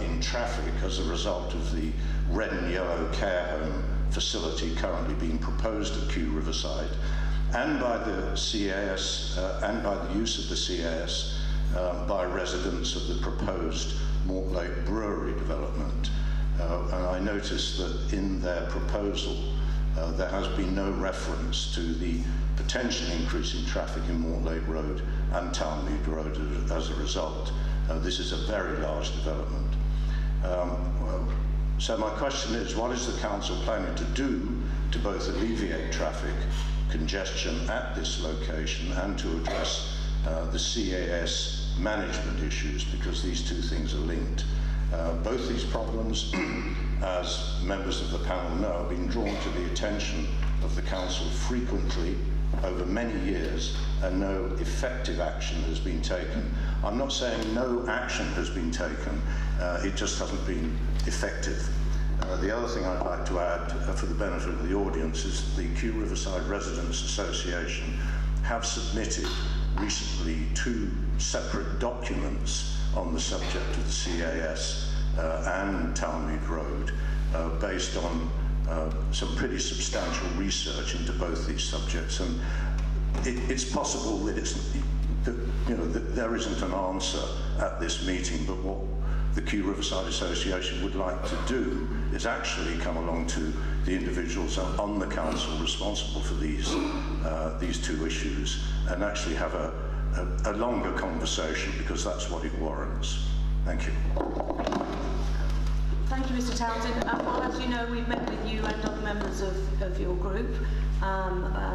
in traffic as a result of the red and yellow care home facility currently being proposed at Kew Riverside, and by the CAS, and by the use of the CAS by residents of the proposed Mortlake Brewery development. And I noticed that in their proposal there has been no reference to the potential increase in traffic in Mortlake Road and Townmead Road as a result. This is a very large development. So my question is, what is the council planning to do to both alleviate traffic congestion at this location and to address the CAS management issues, because these two things are linked? Both these problems, as members of the panel know, have been drawn to the attention of the council frequently over many years, and no effective action has been taken. I'm not saying no action has been taken, it just hasn't been effective. The other thing I'd like to add for the benefit of the audience is the Kew Riverside Residents Association have submitted recently 2 separate documents on the subject of the CAS and Townmead Road based on some pretty substantial research into both these subjects, and it's possible that that there isn't an answer at this meeting, but what the Kew Riverside Association would like to do is actually come along to the individuals on the council responsible for these 2 issues and actually have a longer conversation, because that's what it warrants. Thank you. Thank you, Mr. Townsend. Well, as you know, we've met with you and other members of your group.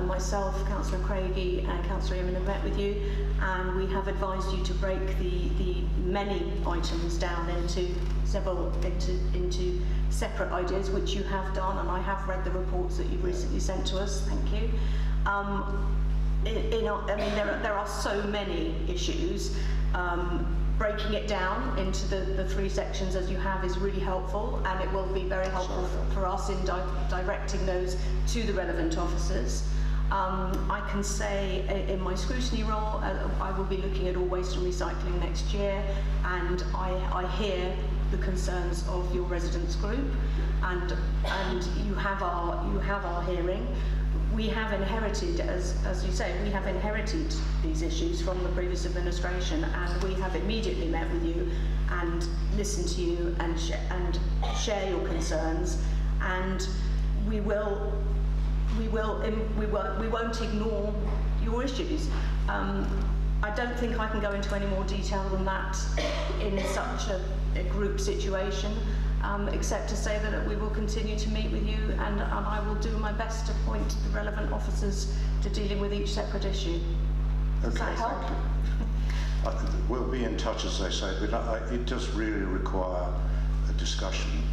Myself, Councillor Craigie and Councillor Eamon have met with you, and we have advised you to break the many items down into into separate ideas, which you have done, and I have read the reports that you've recently sent to us. Thank you. I mean, there are so many issues. Breaking it down into the 3 sections as you have is really helpful, and it will be very helpful for us in directing those to the relevant officers. I can say in my scrutiny role, I will be looking at all waste and recycling next year, and I hear the concerns of your residents group, and you have our hearing. We have inherited, as you say, we have inherited these issues from the previous administration, and we have immediately met with you and listened to you and share your concerns, and we won't ignore your issues. I don't think I can go into any more detail than that in such a group situation, except to say that we will continue to meet with you, and I will do my best to point the relevant officers to dealing with each separate issue. Does that help? We'll be in touch, as I say, but it does really require a discussion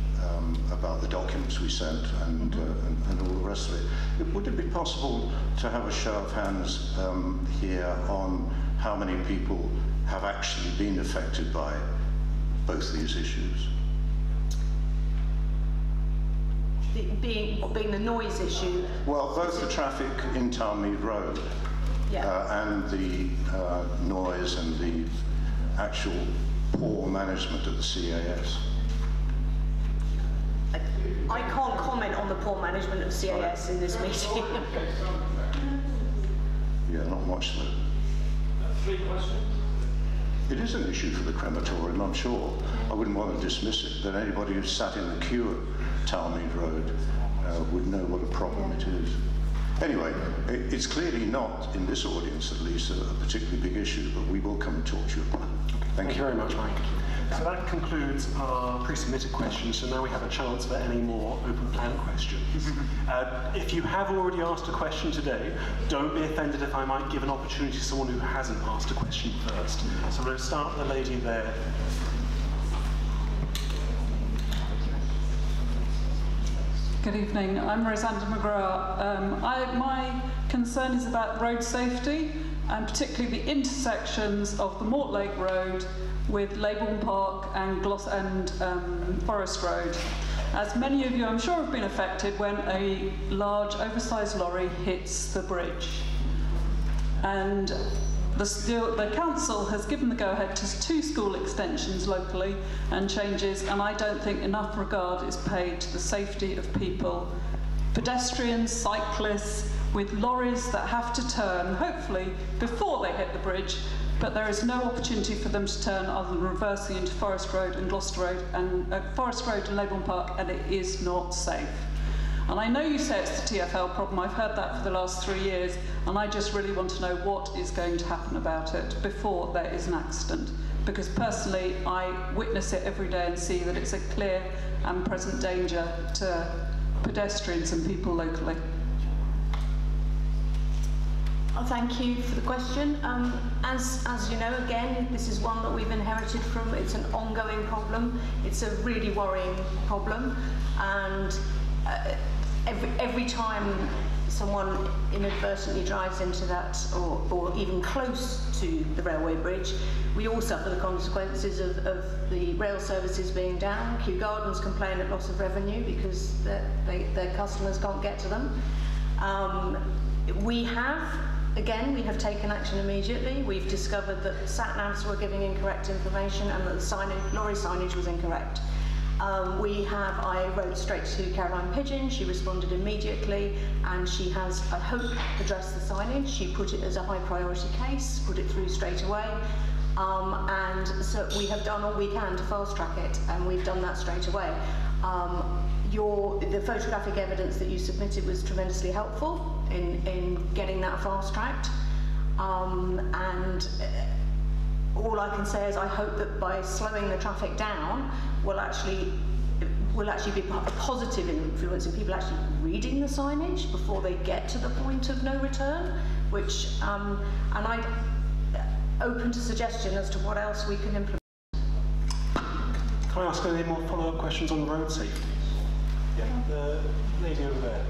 about the documents we sent and all the rest of it. Would it be possible to have a show of hands here on how many people have actually been affected by both these issues? Being the noise issue? Well, both the traffic in Townmead Road and the noise and the actual poor management of the CAS. I can't comment on the poor management of CAS in this meeting. Yeah, not much though. 3 questions? It is an issue for the crematorium, I'm sure. I wouldn't want to dismiss it, but anybody who's sat in the queue at Townmead Road would know what a problem it is. Anyway, it's clearly not, in this audience at least, a particularly big issue, but we will come and talk to you about it. Thank you very much, Mike. So that concludes our pre-submitted questions, so now we have a chance for any more open plan questions. If you have already asked a question today, don't be offended if I might give an opportunity to someone who hasn't asked a question first. So we're going to start with the lady there. Good evening, I'm Rosander McGrath. My concern is about road safety, and particularly the intersections of the Mortlake Road with Leybourne Park and Forest Road. As many of you, I'm sure, have been affected when a large oversized lorry hits the bridge. And the council has given the go-ahead to 2 school extensions locally and changes, and I don't think enough regard is paid to the safety of people, pedestrians, cyclists, with lorries that have to turn, hopefully, before they hit the bridge, but there is no opportunity for them to turn other than reversing into Forest Road and Gloucester Road and Forest Road and Leybourne Park, and it is not safe. And I know you say it's the TfL problem, I've heard that for the last 3 years, and I just really want to know what is going to happen about it before there is an accident. Because personally, I witness it every day and see that it's a clear and present danger to pedestrians and people locally. Thank you for the question. As you know, again, this is one that we've inherited from. It's an ongoing problem. It's a really worrying problem, and every time someone inadvertently drives into that, or even close to the railway bridge, we all suffer the consequences of the rail services being down. Kew Gardens complain at loss of revenue because their customers can't get to them. We have taken action immediately. We've discovered that sat-navs were giving incorrect information and that the lorry signage was incorrect. I wrote straight to Caroline Pigeon. She responded immediately, and she has, I hope, addressed the signage. She put it as a high priority case, put it through straight away. And so we have done all we can to fast track it, and we've done that straight away. The photographic evidence that you submitted was tremendously helpful in getting that fast tracked. And all I can say is I hope that by slowing the traffic down will actually be a positive influence in people actually reading the signage before they get to the point of no return, which, and I'm open to suggestion as to what else we can implement. Can I ask any more follow-up questions on road safety? Yeah, the lady over there.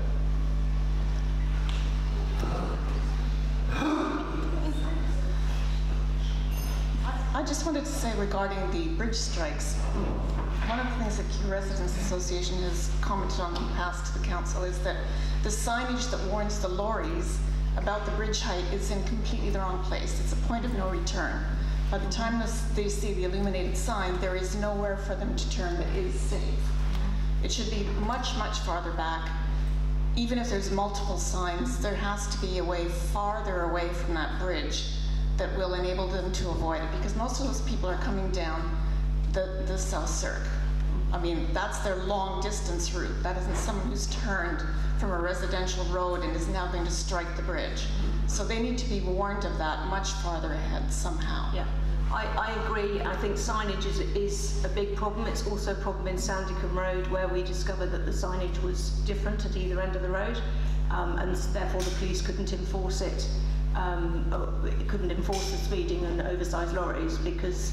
I just wanted to say regarding the bridge strikes, one of the things that Kew Residents Association has commented on in the past to the council is that the signage that warns the lorries about the bridge height is in completely the wrong place. It's a point of no return. By the time they see the illuminated sign, there is nowhere for them to turn that is safe. It should be much, much farther back. Even if there's multiple signs, there has to be a way farther away from that bridge that will enable them to avoid it, because most of those people are coming down the South Cirque. I mean, that's their long distance route. That isn't someone who's turned from a residential road and is now going to strike the bridge. So they need to be warned of that much farther ahead somehow. Yeah, I agree. I think signage is a big problem. It's also a problem in Sandicombe Road, where we discovered that the signage was different at either end of the road, and therefore the police couldn't enforce it. It couldn't enforce the speeding and oversized lorries because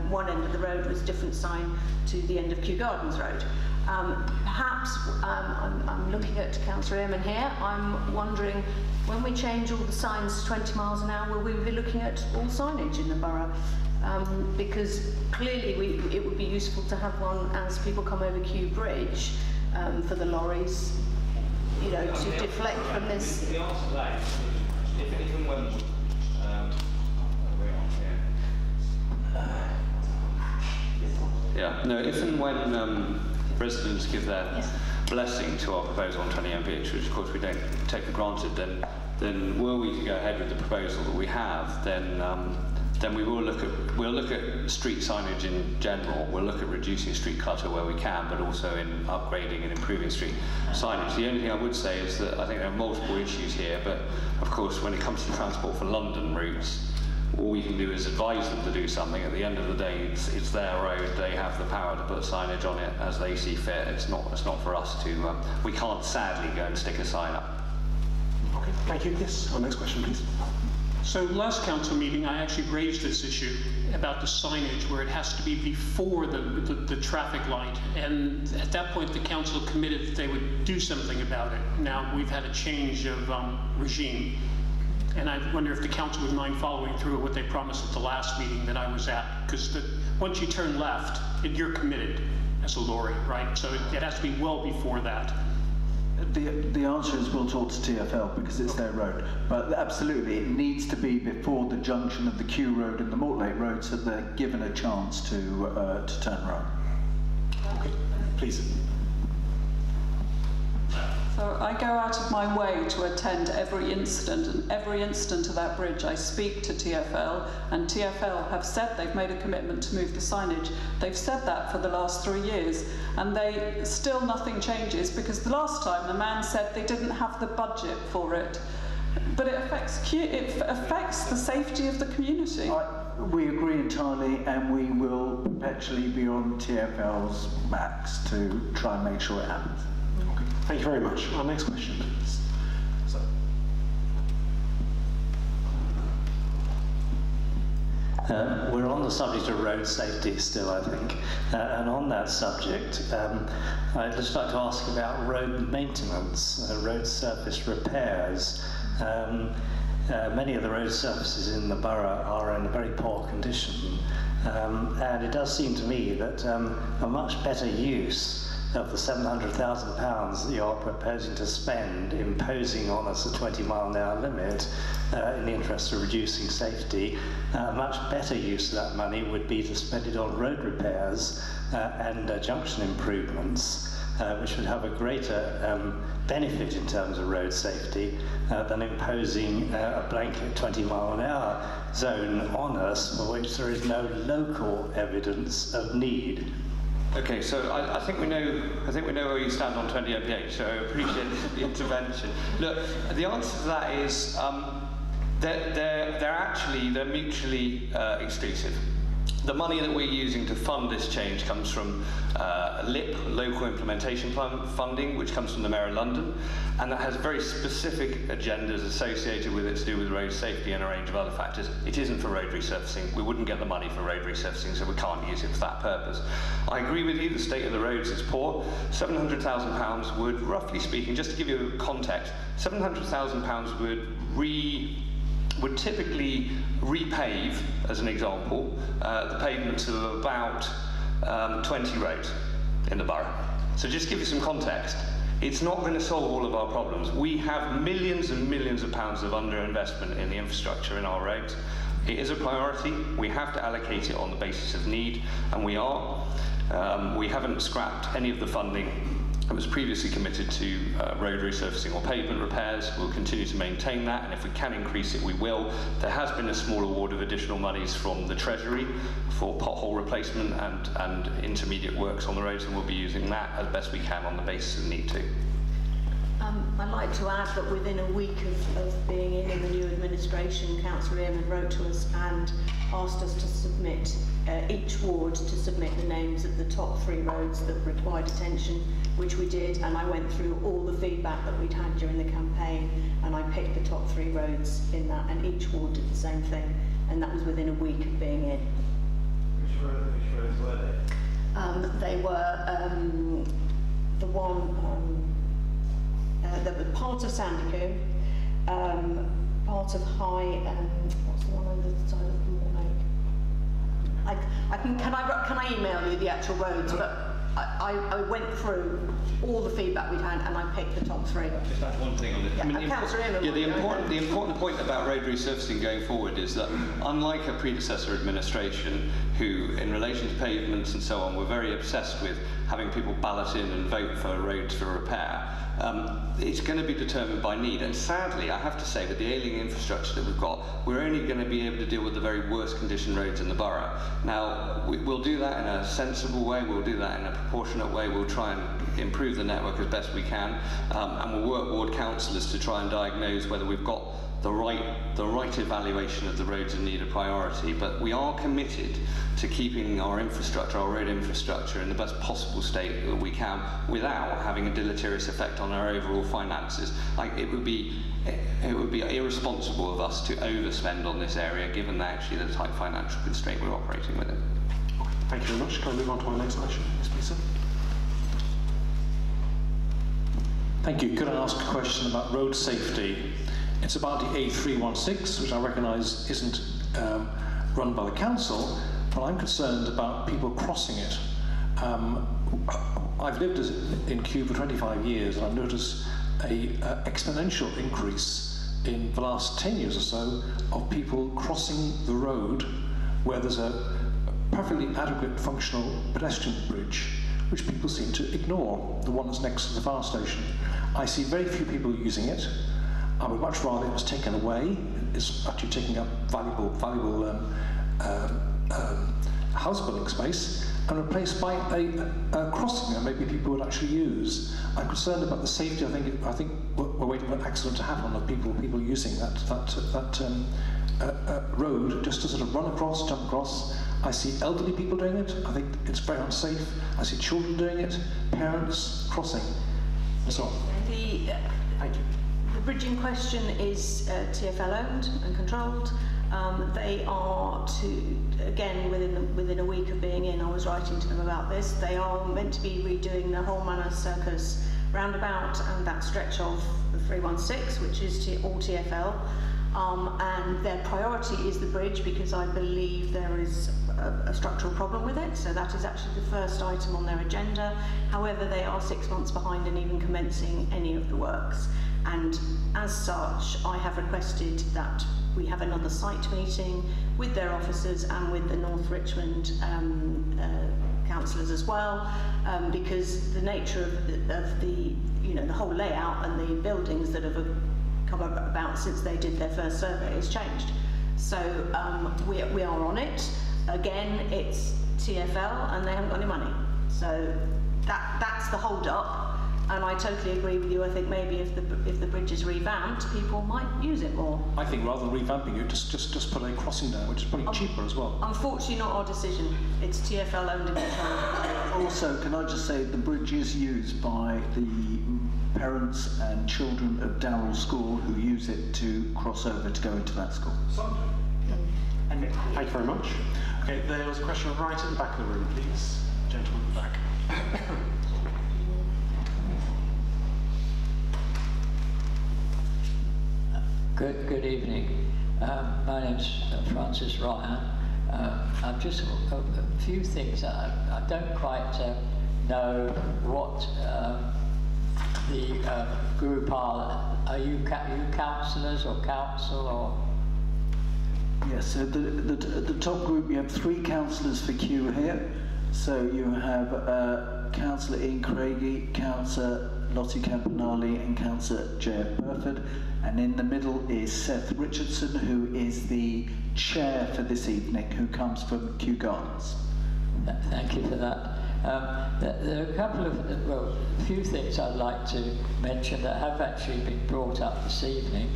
one end of the road was a different sign to the end of Kew Gardens Road. Perhaps, I'm looking at Councillor Eamon here, I'm wondering, when we change all the signs to 20 miles an hour, will we be looking at all signage in the borough? Because clearly it would be useful to have one as people come over Kew Bridge for the lorries, you know, to deflect from this. The answer to that is, if and when if and when residents give their blessing to our proposal on 20 mph, which of course we don't take for granted, then were we to go ahead with the proposal that we have, then we'll look at street signage in general. We'll look at reducing street clutter where we can, but also in upgrading and improving street signage. The only thing I would say is that I think there are multiple issues here, but of course when it comes to transport for London routes, all we can do is advise them to do something. At the end of the day, it's their road. They have the power to put signage on it as they see fit. It's not for us to. We can't sadly go and stick a sign up. Okay, thank you. Yes, our next question, please. So last council meeting, I actually raised this issue about the signage, where it has to be before the traffic light. And at that point, the council committed that they would do something about it. Now we've had a change of regime. And I wonder if the council would mind following through what they promised at the last meeting that I was at. Because once you turn left, you're committed as a lorry, right? So it has to be well before that. The answer is we'll talk to TfL because it's their road. But absolutely, it needs to be before the junction of the Kew Road and the Mortlake Road, so they're given a chance to turn right. Okay, please. So I go out of my way to attend every incident, and every incident of that bridge I speak to TfL, and TfL have said they've made a commitment to move the signage. They've said that for the last 3 years, and still nothing changes, because the last time the man said they didn't have the budget for it. But it affects the safety of the community. We agree entirely, and we will perpetually be on TfL's backs to try and make sure it happens. Thank you very much. Our next question, please. We're on the subject of road safety still, I think. And on that subject, I'd just like to ask about road maintenance, road surface repairs. Many of the road surfaces in the borough are in a very poor condition. And it does seem to me that a much better use of the £700,000 that you're proposing to spend imposing on us a 20-mile-an-hour limit in the interest of reducing safety, a much better use of that money would be to spend it on road repairs and junction improvements, which would have a greater benefit in terms of road safety than imposing a blanket 20-mile-an-hour zone on us for which there is no local evidence of need. Okay, so I think we know where you stand on 20 mph, so I appreciate the intervention. Look, the answer to that is they're mutually exclusive. The money that we're using to fund this change comes from LIP, Local Implementation Funding, which comes from the Mayor of London, and that has very specific agendas associated with it to do with road safety and a range of other factors. It isn't for road resurfacing. We wouldn't get the money for road resurfacing, so we can't use it for that purpose. I agree with you, the state of the roads is poor. £700,000 would, roughly speaking, just to give you context, £700,000 would typically repave, as an example, the pavements of about 20 roads in the borough. So just to give you some context, It's not going to solve all of our problems. We have millions and millions of pounds of underinvestment in the infrastructure in our roads. It is a priority. We have to allocate it on the basis of need, and we are. We haven't scrapped any of the funding that was previously committed to road resurfacing or pavement repairs. We'll continue to maintain that, and if we can increase it, we will. There has been a small award of additional monies from the Treasury for pothole replacement and intermediate works on the roads, and we'll be using that as best we can on the basis of need to. I'd like to add that within a week of being in the new administration, Councillor Earman wrote to us and asked us to submit, each ward to submit the names of the top 3 roads that required attention, which we did, and I went through all the feedback that we'd had during the campaign, and I picked the top 3 roads in that, and each ward did the same thing, and that was within a week of being in. Which roads were they? They were the one, there was part of Sandycombe, part of High, what's the one on the side of Moor Lake? Can I email you the actual roads? But I went through all the feedback we'd had, and I picked the top 3. Just add one thing on this. Yeah, the important point about road resurfacing going forward is that, unlike a predecessor administration who, in relation to pavements and so on, were very obsessed with having people ballot in and vote for roads for repair, it's going to be determined by need. And sadly, I have to say, with the ailing infrastructure that we've got, we're only going to be able to deal with the very worst condition roads in the borough. Now, we'll do that in a sensible way, we'll do that in a proportionate way, we'll try and improve the network as best we can, and we'll work ward councillors to try and diagnose whether we've got the right evaluation of the roads in need of priority. But we are committed to keeping our infrastructure, our road infrastructure, in the best possible state that we can, without having a deleterious effect on our overall finances. It would be irresponsible of us to overspend on this area, given that actually the tight financial constraint we're operating within. Okay, thank you very much. Can I move on to our next question? Yes, please, sir. Thank you. Could I ask a question about road safety? It's about the A316, which I recognise isn't run by the council, but I'm concerned about people crossing it. I've lived in Kew for 25 years, and I've noticed an exponential increase in the last 10 years or so of people crossing the road where there's a perfectly adequate functional pedestrian bridge, which people seem to ignore, the one that's next to the fire station. I see very few people using it. I would much rather it was taken away. It's actually taking up valuable house building space, and replaced by a crossing that maybe people would actually use. I'm concerned about the safety. I think we're waiting for an accident to happen of people using that road just to sort of run across, jump across. I see elderly people doing it. I think it's very unsafe. I see children doing it, parents crossing, and so on. Thank you. The bridge in question is TfL owned and controlled. They are again, within a week of being in, I was writing to them about this. They are meant to be redoing the whole Manor Circus roundabout and that stretch of the 316, which is all TfL. And their priority is the bridge, because I believe there is a structural problem with it. So that is actually the first item on their agenda. However, they are 6 months behind in even commencing any of the works. And as such, I have requested that we have another site meeting with their officers and with the North Richmond councillors as well, because the nature of the the whole layout and the buildings that have come about since they did their first survey has changed. So we are on it. Again, it's TfL and they haven't got any money. So that's the hold up. And I totally agree with you. I think maybe if the bridge is revamped, people might use it more. I think rather than revamping it, just put a crossing down, which is probably cheaper as well. Unfortunately, not our decision. It's TfL owned and controlled. Also, can I just say the bridge is used by the parents and children of Darrell School who use it to cross over to go into that school. Thank you very much. Okay, there was a question right at the back of the room, please. Gentleman at the back. Good evening. My name's Francis Ryan. I'm just a few things. I don't quite know what the group are you councillors or council or? Yes, so the top group, you have 3 councillors for Kew here. So you have Councillor Ian Craigie, Councillor Lottie Campanale and Councillor J.F. Burford. And in the middle is Seth Richardson, who is the chair for this evening, who comes from Kew Gardens. Thank you for that. There are a couple of, well, a few things I'd like to mention that have actually been brought up this evening.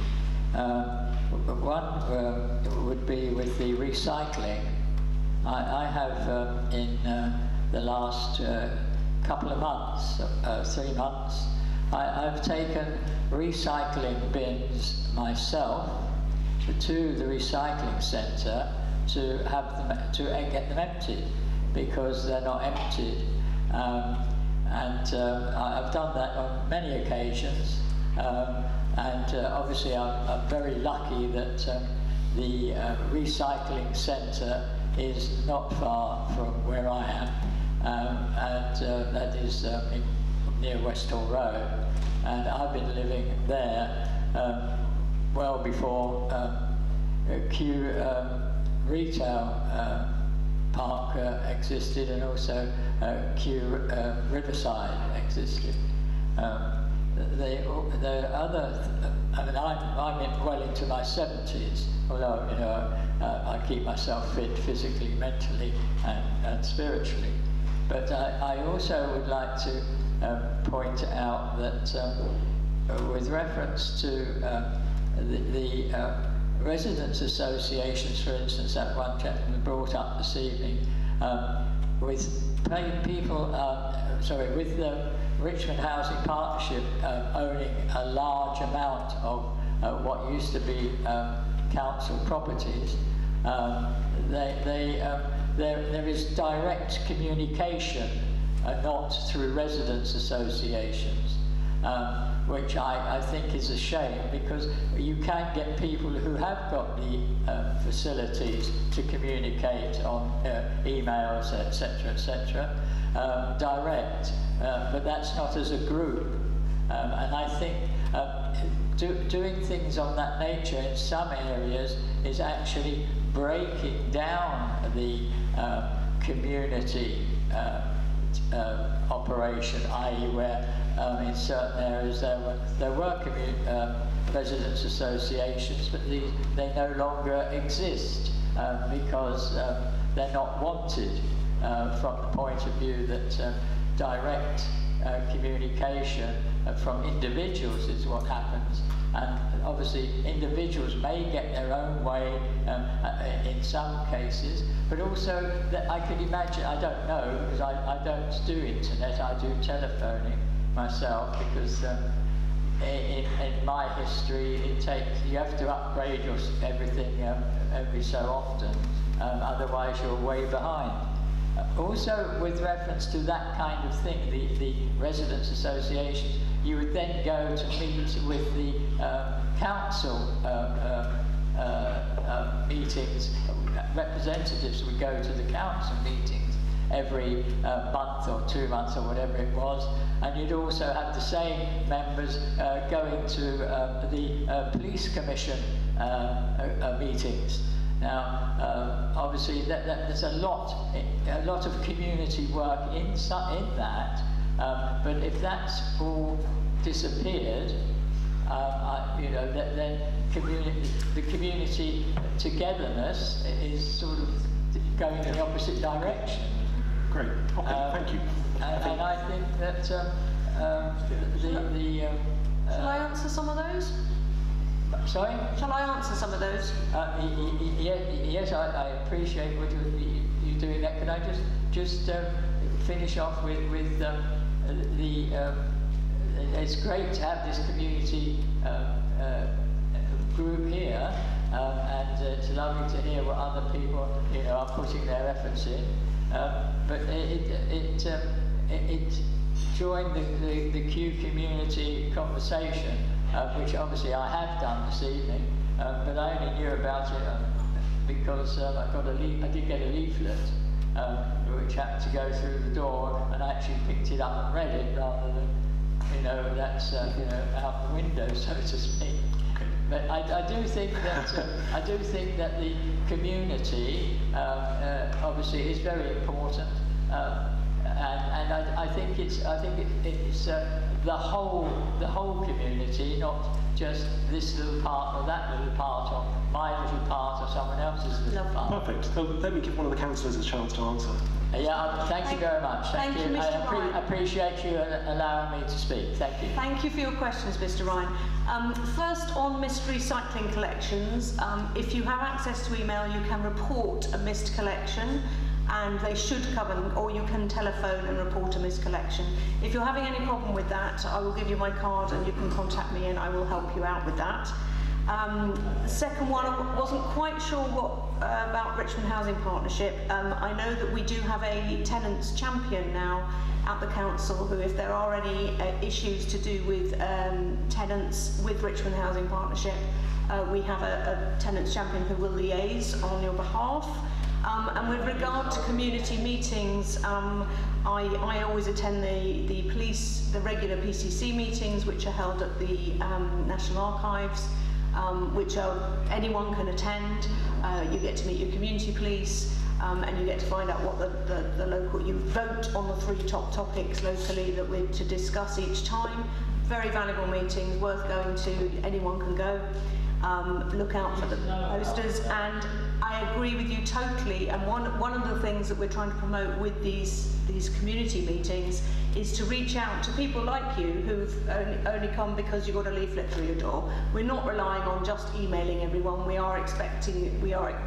One would be with the recycling. I have in the last couple of months, 3 months, I've taken recycling bins myself to the recycling centre to have them get them emptied, because they're not emptied. I've done that on many occasions, and obviously I'm very lucky that the recycling centre is not far from where I am, and that is near Westall Road, and I've been living there well before Kew Retail Park existed, and also Kew Riverside existed. The other, I mean, I'm well into my 70s, although, you know, I keep myself fit physically, mentally, and spiritually. But I also would like to point out that with reference to the residents' associations, for instance, that one gentleman brought up this evening, with the Richmond Housing Partnership owning a large amount of what used to be council properties, there is direct communication, not through residents' associations, which I think is a shame, because you can get people who have got the facilities to communicate on emails, etc., direct, but that's not as a group. And I think doing things on that nature in some areas is actually breaking down the community operation, i.e. where in certain areas there were residents' associations, but they no longer exist because they're not wanted from the point of view that direct communication from individuals is what happens. And obviously individuals may get their own way in some cases, but also that I could imagine, I don't know, because I don't do internet, I do telephoning myself, because in my history you have to upgrade everything every so often, otherwise you're way behind. Also, with reference to that kind of thing, the residents' associations, you would then go to meet with the council meetings. Representatives would go to the council meetings every month or 2 months or whatever it was, and you'd also have the same members going to the police commission meetings. Now, obviously, there's a lot of community work in that, but if that's all disappeared, you know, then the community togetherness is sort of going in the opposite direction. Great. Okay, thank you. And I think that Shall I answer some of those? Sorry? Shall I answer some of those? Yes, I appreciate what you're doing that. Can I just finish off with it's great to have this community group here, and it's lovely to hear what other people, you know, are putting their efforts in. But it joined the Kew Community Conversation, which obviously I have done this evening, but I only knew about it because I did get a leaflet which happened to go through the door, and I actually picked it up and read it rather than you know, that's out the window, so to speak. But I do think that the community obviously is very important, and I think it's the whole community, not just this little part or that little part, or my little part or someone else's little part. Perfect. So let me give one of the councillors a chance to answer. Yeah, thank you very much. Thank you, Mr. Ryan. I appreciate you allowing me to speak. Thank you. Thank you for your questions, Mr. Ryan. First, on missed recycling collections, if you have access to email, you can report a missed collection, and they should come, or you can telephone and report a missed collection. If you're having any problem with that, I will give you my card and you can contact me and I will help you out with that. The second one, I wasn't quite sure what about Richmond Housing Partnership. I know that we do have a tenants champion now at the council who, if there are any issues to do with tenants with Richmond Housing Partnership, we have a tenants champion who will liaise on your behalf. And with regard to community meetings, I always attend the regular PCC meetings, which are held at the National Archives, which anyone can attend. You get to meet your community police, and you get to find out what the local, you vote on the 3 top topics locally that we're to discuss each time. Very valuable meetings, worth going to, anyone can go. Look out for the posters, and I agree with you totally, and one of the things that we're trying to promote with these community meetings is to reach out to people like you who've only come because you got a leaflet through your door. We're not relying on just emailing everyone, we are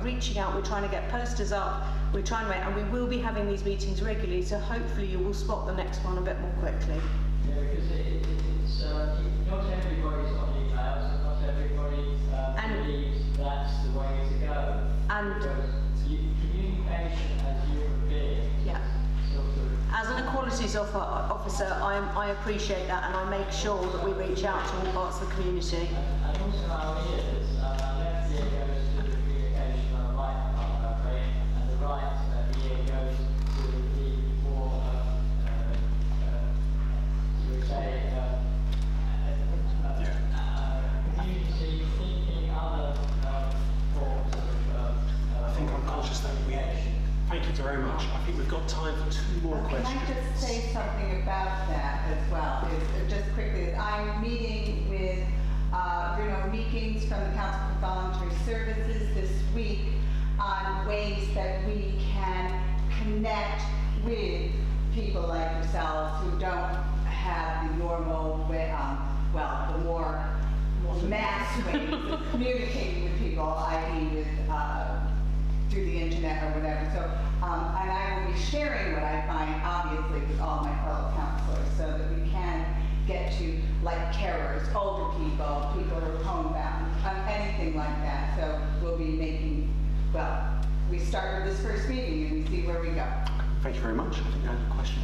reaching out, we're trying to get posters up, we're trying to, and we will be having these meetings regularly, so hopefully you will spot the next one a bit more quickly. Yeah, because it's not everybody's on emails, and not everybody believes that's the way to go. And communication as human beings. Yeah. As an equalities officer, I appreciate that, and I make sure that we reach out to all parts of the community. And also our ears, our left ear goes to the communication on the right part of our brain, and the right ear goes to the more, you would say, community thinking, other forms of I think I'm conscious that thank you very much. I think we've got time for 2 more questions. Can I just say something about that as well? Just quickly, I'm meeting with Bruno Meekings from the Council for Voluntary Services this week on ways that we can connect with people like yourselves who don't have the normal way, the more mass ways of communicating with people, i.e. with through the internet or whatever. So, and I will be sharing what I find, obviously, with all my fellow councillors, so that we can get to, like, carers, older people, people who are homebound, anything like that. So we'll be making, we start with this first meeting and we see where we go. Thank you very much. I think I have a question.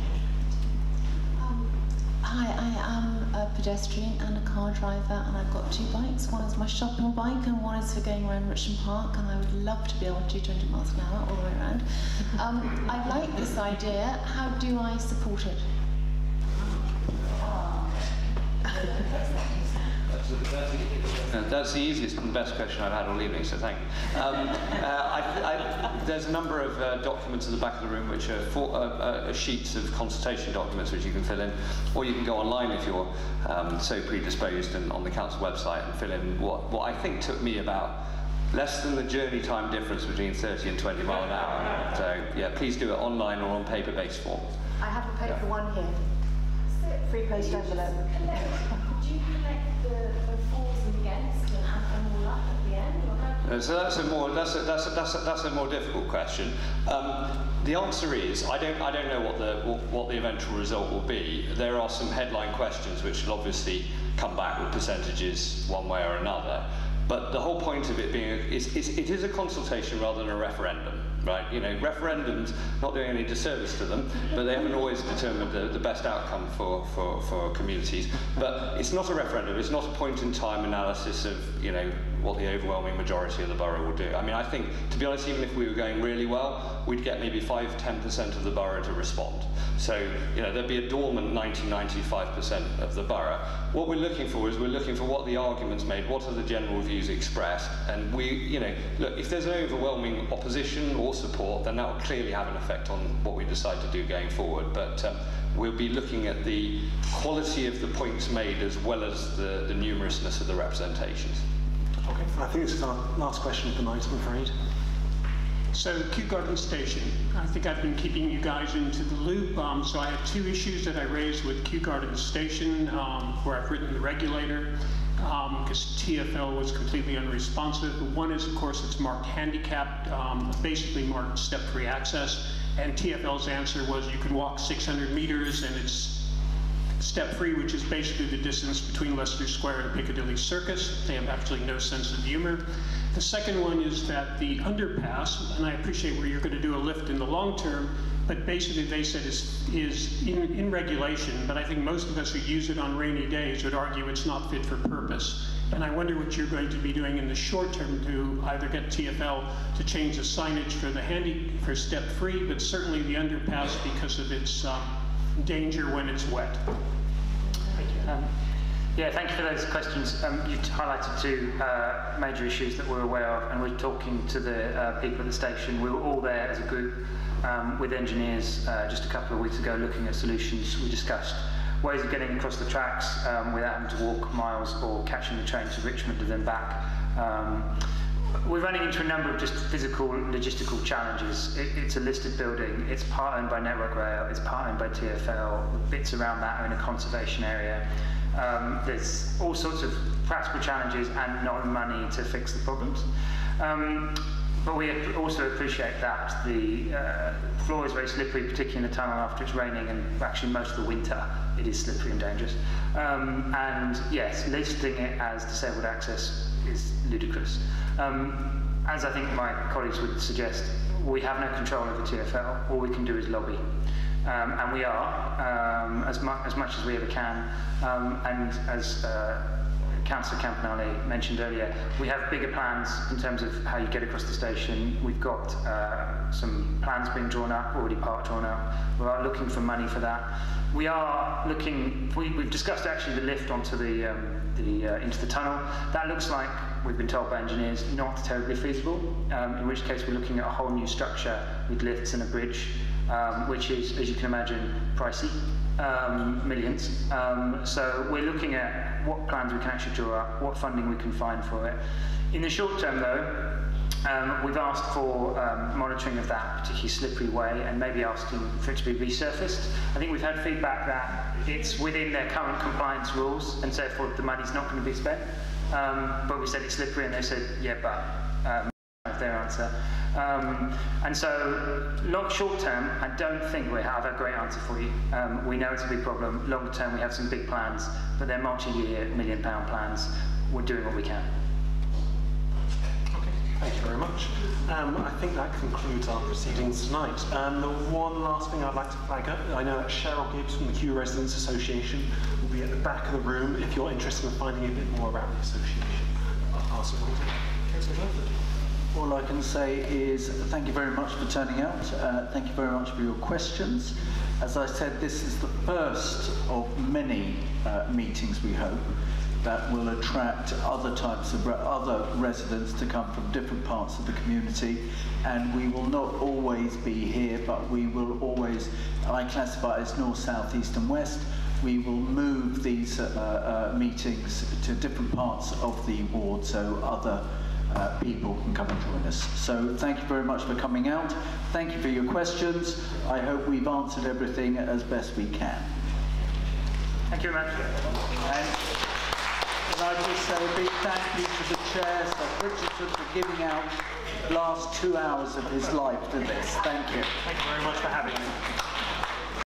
Hi, I am a pedestrian and a car driver, and I've got 2 bikes. One is my shopping bike and one is for going around Richmond Park, and I would love to be able to do 20 miles an hour all the way around. I like this idea. How do I support it? That's the easiest and best question I've had all evening, so thank you. There's a number of documents at the back of the room which are sheets of consultation documents which you can fill in, or you can go online if you're so predisposed and on the council website and fill in what I think took me about less than the journey time difference between 30 and 20 mile an hour. So yeah, please do it online or on paper-based form. I have a paper one here. Free post envelope. Do you connect the fors and against and all up at the end? Or so that's a more difficult question. The answer is I don't know what the eventual result will be. There are some headline questions which will obviously come back with percentages one way or another. But the whole point of it being it is a consultation rather than a referendum, right? You know, referendums not doing any disservice to them, but they haven't always determined the best outcome for communities. But it's not a referendum. It's not a point in time analysis of, you know, what the overwhelming majority of the borough will do. I mean, I think, to be honest, even if we were going really well, we'd get maybe 5–10% of the borough to respond. So, you know, there'd be a dormant 90–95% of the borough. What we're looking for is we're looking for what the arguments made, what are the general views expressed, and we, you know, look, if there's an overwhelming opposition or support, then that will clearly have an effect on what we decide to do going forward. But we'll be looking at the quality of the points made as well as the numerousness of the representations. Okay, I think this is our last question of the night, I'm afraid. So, Kew Garden Station, I think I've been keeping you guys into the loop. So I had 2 issues that I raised with Kew Garden Station, where I've written the regulator, because TfL was completely unresponsive. One is, of course, it's marked handicapped, basically marked step-free access, and TfL's answer was you can walk 600 meters and it's step-free, which is basically the distance between Leicester Square and Piccadilly Circus. They have absolutely no sense of humor. The second one is that the underpass, and I appreciate where you're going to do a lift in the long term, but basically they said is in regulation, but I think most of us who use it on rainy days would argue it's not fit for purpose. And I wonder what you're going to be doing in the short term to either get TfL to change the signage for step-free, but certainly the underpass because of its danger when it's wet. Thank you. Yeah, thank you for those questions. You've highlighted 2 major issues that we're aware of, and we're talking to the people at the station. We were all there as a group with engineers just a couple of weeks ago looking at solutions. We discussed ways of getting across the tracks without having to walk miles or catching the train to Richmond and then back. We're running into a number of just physical, logistical challenges. It's a listed building, it's part owned by Network Rail, it's part owned by TfL, the bits around that are in a conservation area. There's all sorts of practical challenges and not money to fix the problems. But we also appreciate that the floor is very slippery, particularly in the tunnel after it's raining, and actually most of the winter it is slippery and dangerous. And yes, listing it as disabled access is ludicrous. As I think my colleagues would suggest, we have no control over TfL. All we can do is lobby. And we are, as much as we ever can. And as Councillor Campanale mentioned earlier, we have bigger plans in terms of how you get across the station. We've got some plans being drawn up, already part drawn up. We are looking for money for that. We are looking, we've discussed actually the lift onto into the tunnel. That looks like, we've been told by engineers, not terribly feasible, in which case we're looking at a whole new structure with lifts and a bridge, which is, as you can imagine, pricey, millions. So we're looking at what plans we can actually draw up, what funding we can find for it. In the short term though, we've asked for monitoring of that particularly slippery way and maybe asking for it to be resurfaced. I think we've had feedback that it's within their current compliance rules and so therefore the money's not going to be spent. But we said it's slippery and they said, yeah, but their answer. And so, short term, I don't think we have a great answer for you. We know it's a big problem. Long term, we have some big plans, but they're multi-year, £1 million plans. We're doing what we can. Okay, thank you very much. I think that concludes our proceedings tonight. The one last thing I'd like to flag up, I know that Cheryl Gibbs from the Kew Residents Association will be at the back of the room if you're interested in finding a bit more about the association. I'll pass it on to Councillor Burford. All I can say is thank you very much for turning out. Thank you very much for your questions. As I said, this is the first of many meetings, we hope, that will attract other types of other residents to come from different parts of the community. And we will not always be here, but we will always, I classify as north, south, east and west. We will move these meetings to different parts of the ward so other people can come and join us. So thank you very much for coming out. Thank you for your questions. I hope we've answered everything as best we can. Thank you very much. And can I just say a big thank you to the chair, Sir Richardson, for giving out the last 2 hours of his life to this. Thank you. Thank you very much for having me.